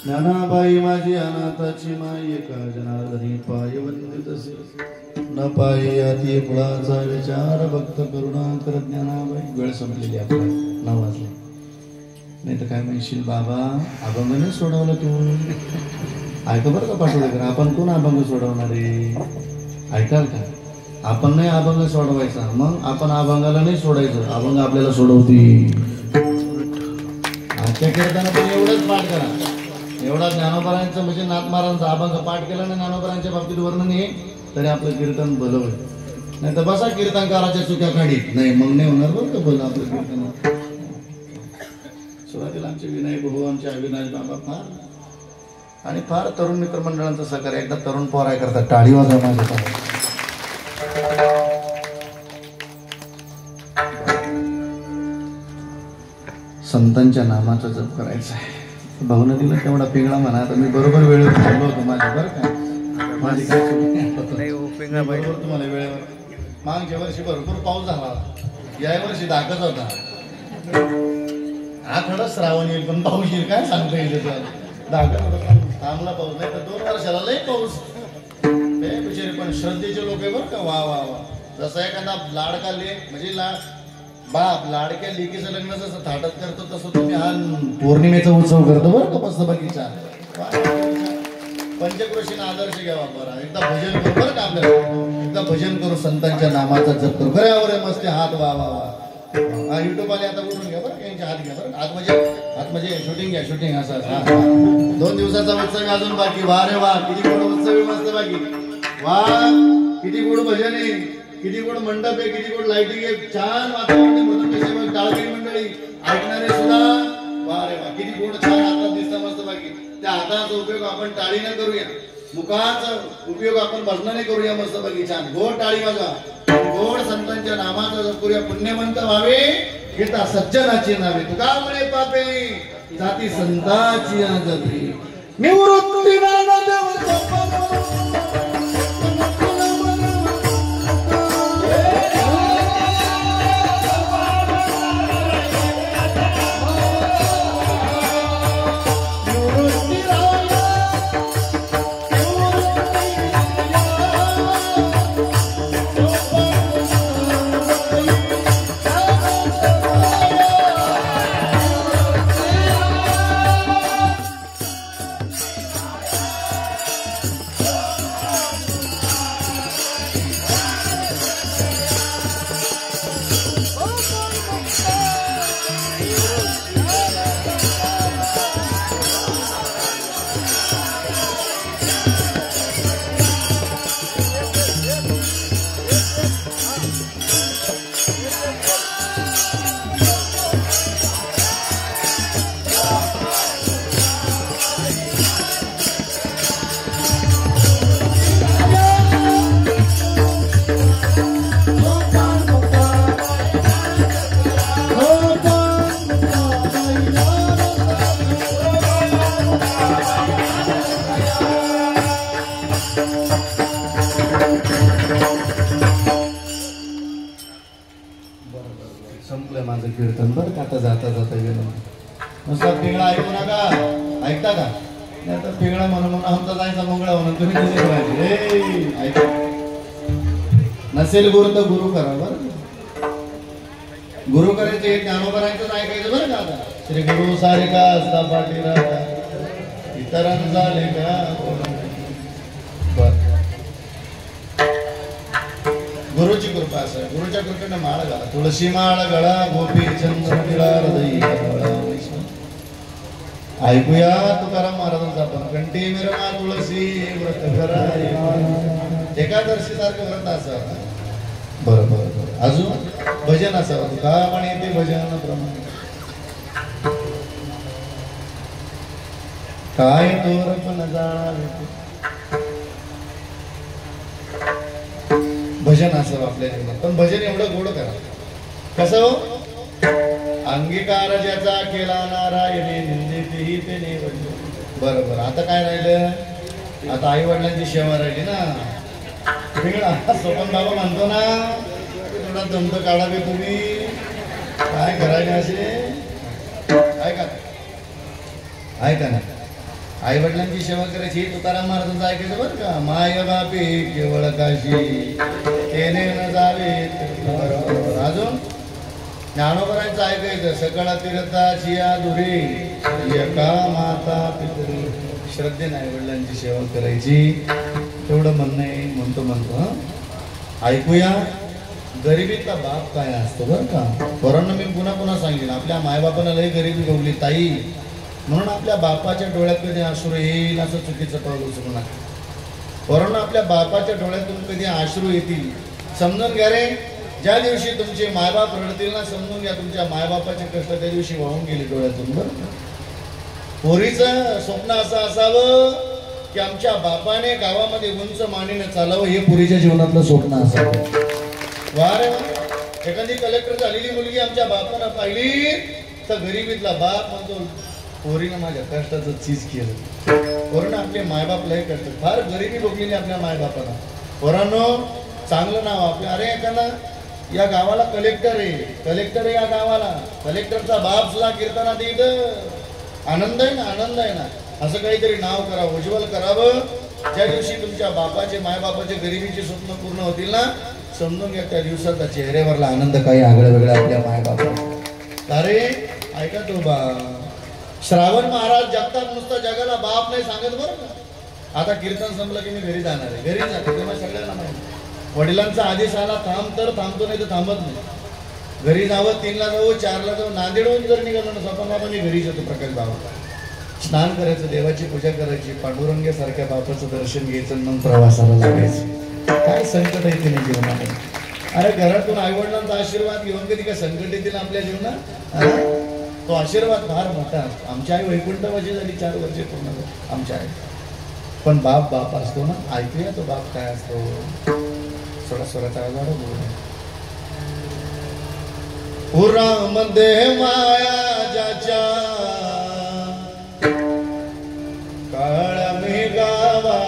ज्ञानाबाई माझी अनाथाची माई एका जनार्दनी पाय वंदित असे न पायी अति कुळाचा विचार भक्त करुणा करत ज्ञानाबाई. वेळ संपलेली आपला 9 वाजले. नाही तर काय म्हणशील बाबा अभंगाने सोडवलं तू. ऐका बरं का पाठवलं आपण कोण अभंग सोडवणार आहे ऐकाल का. आपण नाही अभंग सोडवायचा मग आपण अभंगाला नाही सोडायचं अभंग आपल्याला सोडवती. आजच्या कीर्तनात पण एवढंच पाठ करा. एवढा ज्ञानोबरांचं म्हणजे नाथ महाराजांचा अभंग पाठ केला ना ज्ञानोबरांच्या बाबतीत वर्णन आहे तरी आपलं कीर्तन भलं होईल. नाही तर बसा कीर्तनकाराच्या चुक्या काढीत नाही मग नाही होणार बरं का भलं आपलं कीर्तन. सुरुवातीला आमचे विनायक भाऊ आमचे अविनाश बाबा फार आणि फार तरुण मित्रमंडळांचं सहकार्य. एकदा तरुण पोराय करतात टाळी वाजवा माझ्या. संतांच्या नामाचा जप करायचा आहे. भाऊन दिला तेवढा पिंगळा म्हणा. आता मी बरोबर वेळेवर थांबलो होतो माझ्या बरं का. माझी काय बरोबर तुम्हाला वेळेवर. मागच्या वर्षी भरपूर पाऊस झाला या वर्षी धाकच होता. हा खरंच श्रावण येईल पण पाऊस येईल काय सांगता येईल. धाकच होता थांबला पाऊस नाही तर 2 वर्षाला लई पाऊस. बिचारी पण श्रद्धेचे लोक आहे बरं का. वा वा वा. जसं एखादा लाडका लेक म्हणजे बाप लाडक्या लेकीचं लग्न जसं थाटात करतो तसं तुम्ही हा पौर्णिमेचा उत्सव करतो बरं का. मस्त बगीचा पंचक्रोशीने आदर्श घ्यावा. बरं एकदा भजन करू बरं का आपल्याला. एकदा भजन करू संतांच्या नामाचा जप करू. खऱ्यावर मस्त हात वा वा वा. युट्यूब आले आता उठून घ्या बरं यांचे हात घ्या बरं. हात म्हणजे शूटिंग घ्या शूटिंग असं. 2 दिवसाचा उत्सव अजून बाकी. वा रे वा किती गोड उत्सव मस्त बाकी. वा किती गोड भजन आहे किती गोड मंडप आहे किती गोड लाइटिंग आहे. छान वातावरण टाळकरी मंडळी ऐकणारे सुद्धा वा रे वा किती गोड छान हातात दिसतं मस्त बाकी. त्या हाताचा उपयोग आपण टाळीने करूया. मुखाचा उपयोग आपण भजनाने करूया मस्त बाकी. छान गोड टाळी वाजवा. गोड संतांच्या नामाचा जप करूया. पुण्यवंत व्हावे घेता सज्जनाची नावे. तुका म्हणे पापे जाती संताची जपी. निवृत्ती संपलं माझं कीर्तन बरं का. आता जाता जाता गेलं नुसता पिंगळा ऐकू नका. ऐकता का नाही तर पिंगळा म्हणून आमचा जायचा मंगळा म्हणून तुम्ही तिथे पाहिजे. ऐका नसेल गुरु तर गुरु करा बरं. गुरु करायचं हे ज्ञानोबरांचंच ऐकायचं बरं का. आता श्री गुरु सारे का असता पाठी राहता इतरांचा लेखा बर. गुरुची कृपा असं गुरुच्या कृपेने माळ घाला. तुळशी माळ गळा गोपी चंद्र हृदयी. ऐकूया तुकाराम महाराजांचा आपण. कंठी मिरमा तुळशी व्रत करा. एकादशी सारखं व्रत असावं. बरं बरं बरं. अजून भजन असावं. तुका पण येते भजन प्रमाणे. काय तोर पण जाणावे भजन असावं आपल्या जीवनात. पण भजन एवढं गोड करा कसं हो? अंगीकार ज्याचा केला नारायणे निंदितेही ते निवडले. बरोबर. आता काय राहिलं? आता आई वडिलांची सेवा राहिली ना. सोपन बाबा म्हणतो ना, थोडा दमत काढावे तुम्ही. काय करायचे असे? ऐका ना, आई वडिलांची सेवा करायची. तुकाराम महाराजांचं ऐकायचं बरं का. माय बापे केवळ काशी तेने न जावे. बरोबर. अजून ज्ञानोबरांचं ऐकायचं. सकळ तीर्थाची दुरी एका माता पितरी. श्रद्धेने आई वडिलांची सेवा करायची. तेवढं म्हणणं आहे. म्हणतो ऐकूया. गरिबीतला बाप काय असतो बरं का. पोरांना मी पुन्हा पुन्हा सांगेन, आपल्या मायबापाला लई गरिबी गवली ताई, म्हणून आपल्या बापाच्या डोळ्यात कधी अश्रू येईल असं चुकीचं पाऊल उचलू नका. पोरांना आपल्या बापाच्या डोळ्यातून कधी अश्रू येतील समजून घ्या रे. ज्या दिवशी तुमचे मायबाप रडतील ना, समजून घ्या तुमच्या मायबापाचे कष्ट त्या दिवशी वाहून गेले डोळ्यातून. बरं. पोरीचं स्वप्न असं असावं की आमच्या बापाने गावामध्ये उंच मानेने चालावं, हे पुरीच्या जीवनातलं स्वप्न असावं. वारे एखादी कलेक्टर झालेली मुलगी आमच्या बापानं पाहिली तर गरिबीतला बाप म्हणतो, पोरीनं माझ्या कष्टाचं चीज केलं. पोरानं आपले मायबाप लय कष्ट, फार गरिबी भोगलेली आपल्या मायबापाला. पोरांनो चांगलं नाव आपलं. अरे एखादा या गावाला कलेक्टर आहे, कलेक्टर आहे या गावाला, कलेक्टरचा बाप सुद्धा कीर्तनात येत. आनंद आहे ना, आनंद आहे ना. असं काहीतरी नाव करावं, उज्ज्वल करावं. ज्या दिवशी तुमच्या बापाचे मायबापाचे गरिबीचे स्वप्न पूर्ण होतील ना, समजून घ्या त्या दिवसाचा चेहऱ्यावरला आनंद काही आगळं वेगळं आपल्या मायबापा. अरे ऐका तो बा, श्रावण महाराज जगतात नुसता जगाला बाप नाही सांगत बरं का. आता कीर्तन संपलं की मी घरी जाणार आहे, घरी जातो तेव्हा सगळ्यांना माहिती. वडिलांचा आदेश आला थांब तर थांबतो, नाही तर थांबत नाही. घरी जावं, 3ला जाऊ, 4ला जाऊ. नांदेडहून जर निघालो ना स्वतः बाबा मी घरी जातो प्रकाश बाबा. स्नान करायचं, देवाची पूजा करायची, पांडुरंगासारख्या बापाचं दर्शन घ्यायचं, मग प्रवासाला लागायचं. काय संकट आहे तिने जीवनामध्ये. अरे घरातून आईवडिलांचा आशीर्वाद घेऊन कधी काय संकट येतील आपल्या जीवनात? तो आशीर्वाद फार मोठा. आमची आई वैकुंठवासी झाली 4 वर्षे पूर्ण आमच्या आई. पण बाप असतो ना. ऐकूया तो बाप काय असतो. स्वराचा आवाज बोल. पुरामध्ये माया ज्याच्या काळ्या मेघावानी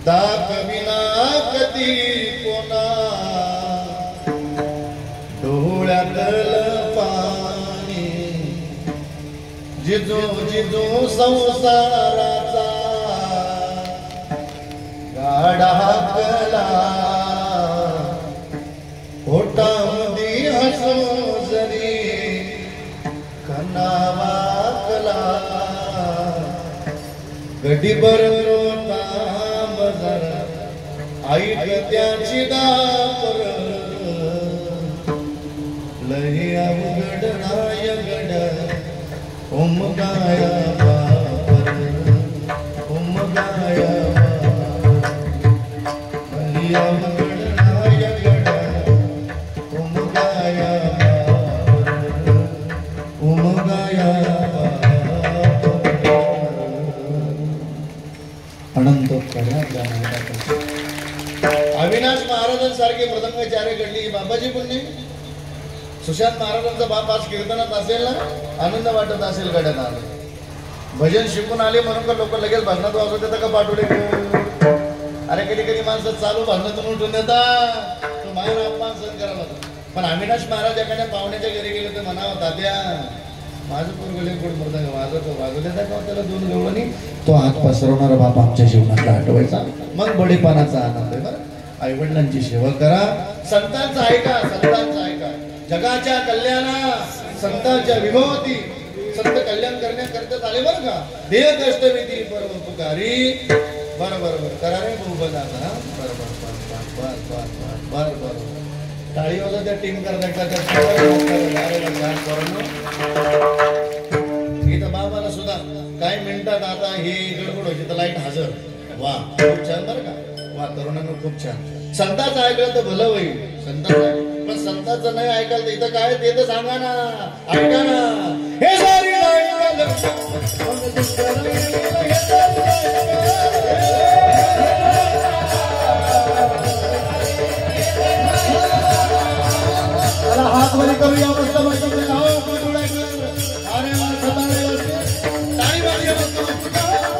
दाखविना कधी कोणा डोळ्यातलं पाणी. जिजो जिजो संसाराचा गाडा कला पोटामध्ये हसू जरी कनावा कला गडीभर बजार ऐक त्याची दापर लही अवघड नाय गड ओम गाया बापर ओम गाया लही अवघड नाय गड ओम गाया ओम गाया अनंत अविनाश महाराजांसारखे मृदंगाचार्य घडली बाबाजी पुण्य. सुशांत महाराजांचा बाप आज कीर्तनात असेल ना, आनंद वाटत असेल गड्यांना. भजन शिकून आले म्हणून का लोक लगेच भजनात वाजवत देतात का पाठवले. अरे कधी कधी माणसं चालू भजनातून उठून देतात, तो महान अपमान सहन करायला होता. पण अविनाश महाराज एखाद्या पाहुण्याच्या घरी गेले तर म्हणावं, तात्या माझं पोरगले कोण मृदंग वाजवतो देता का त्याला 2 गवळणी. तो हात पसरवणारा बाप आमच्या जीवनातला आठवायचा, मग बडेपणाचा आनंद आहे. बरं आई वडिलांची सेवा करा, संतांचा ऐका, संतांचा ऐका. जगाच्या कल्याणा संतांच्या विभवती संत कल्याण करण्याकरता आले बरं का. देह कष्ट विधी परम पुकारी. बरं करा रे भाऊ बघा. बरं टाळी वाला त्या टीम करता इथं बाबाला सुद्धा काही मिनिटात आता हे गडबड व्हायची तर लाईट हजर. वा खूप छान बरं का. वा तरुणांना खूप छान. संतांचं ऐकलं तर भलं होईल. संतांचं पण संतांचं नाही ऐकायला तर इथं काय ते तर सांगा ना, ऐका ना. हे सारी आवाजमध्ये करूया मस्त मस्त नाव अरे टाळी वाजूया मस्त मस्त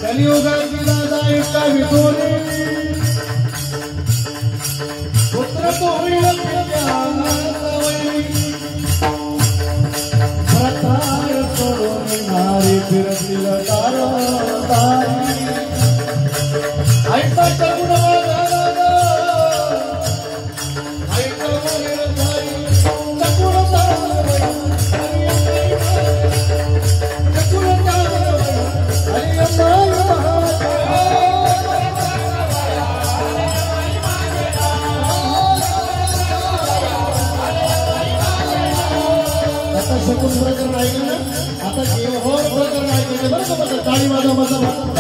कलियुगाची दादा एकटा विठोरे पुत्र तो होईल प्रताय सोडून नारी फिरतील तारी ऐसा सगुण शकून प्रकरण ऐकलं आता जेव्हा प्रकरण ऐकलं बरं का बघा टाळी वाजवा मजा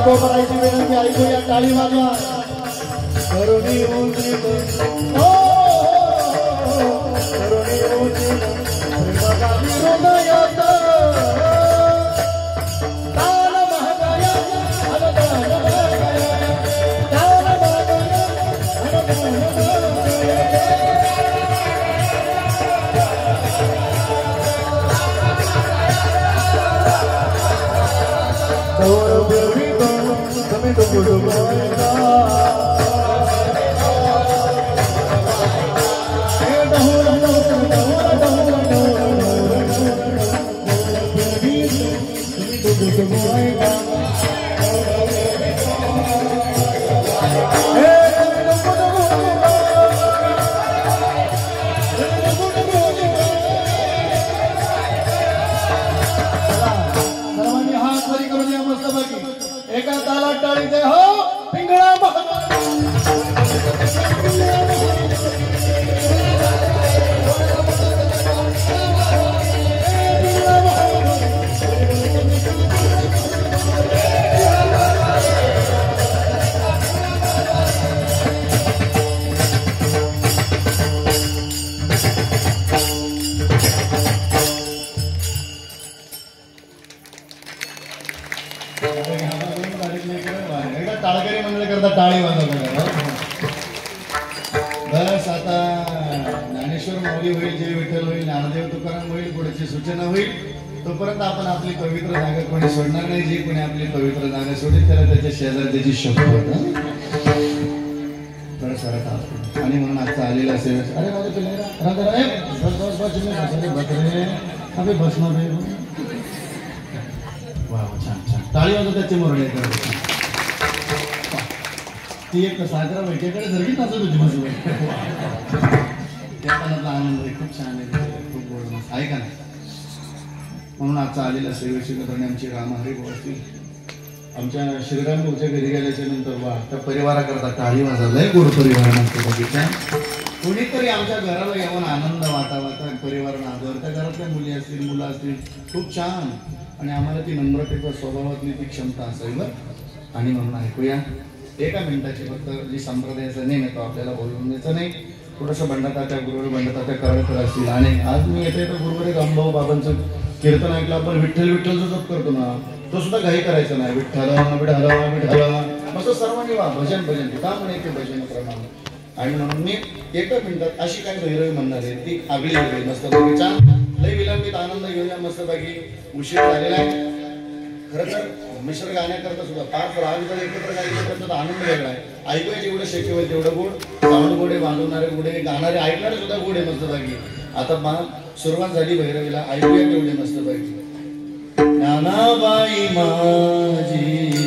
नको करायची विनंती ऐकूया टाळी वाजवा करुणी उंचीत करुणी उंचीत प्रेमागामी हृदयात ताल महागाया ताल एका ताला टाळी दे हो पिंगळा टाळकरी मंडळ करता टाळी वाजवतात बस आता ज्ञानेश्वर माऊली होईल जय विठ्ठल होईल ज्ञानदेव तुकाराम होईल पुढची सूचना होईल तोपर्यंत आपण आपली पवित्र जागा कोणी सोडणार नाही जी कोणी आपली पवित्र जागा सोडेल त्याला त्याच्या शेजारी त्याची शपथ आणि म्हणून आजचा आलेला असेल अरे माझे पिल्ले बसणार वा छान छान टाळी वाजव त्याचे मोरडे ती एक साजरा बैठेकडे जरी नाचत होती माझं त्या मनातला आनंद आहे खूप छान आहे खूप गोड मस्त आहे का नाही म्हणून आजचा आलेला सेवेची करणे आमची रामहरी असतील आमच्या श्रीराम भाऊच्या घरी गेल्याच्या नंतर वा त्या परिवाराकरता टाळी वाजवलाय गोड परिवार नसतो बघितल्या कोणीतरी आमच्या घराला येऊन आनंद वाटावा त्या परिवार नादवर त्या घरातल्या मुली असतील मुलं असतील खूप छान आणि आम्हाला ती नम्रतेच्या स्वभावातली ती क्षमता असावी बरं आणि म्हणून ऐकूया एका मिनिटाची फक्त जी संप्रदायाचा नेम येतो आपल्याला बोलून द्यायचं नाही थोडंसं बंडतात्या गुरुवर बंडतात्या करत असतील आणि आज मी येते तर गुरुवर एक अंबाऊ बाबांचं कीर्तन ऐकलं आपण विठ्ठल विठ्ठलचं जप करतो ना तो सुद्धा काही करायचं नाही विठ्ठल विठ्ठल विठ्ठल असं सर्वांनी वा भजन भजन का म्हणे ते भजन प्रमाण आणि म्हणून मी एका मिनिटात अशी काय भैरवी म्हणणार आहे ती आगळी वेगळी मस्त बागीचा लय विलंबित आनंद घेऊया मस्त बागी उशीर झालेला आहे खरं तर मिश्र गाण्याकरता सुद्धा पाच राग जर एकत्र गायला करतात आनंद वेगळा आहे ऐकूया जेवढं शक्य होईल तेवढं गोड साऊंड गोडे वाजवणारे गोडे गाणारे ऐकणारे सुद्धा गोडे मस्त बागी आता सुरुवात झाली भैरवीला ऐकूया तेवढे मस्त बागी ज्ञानाबाई माझी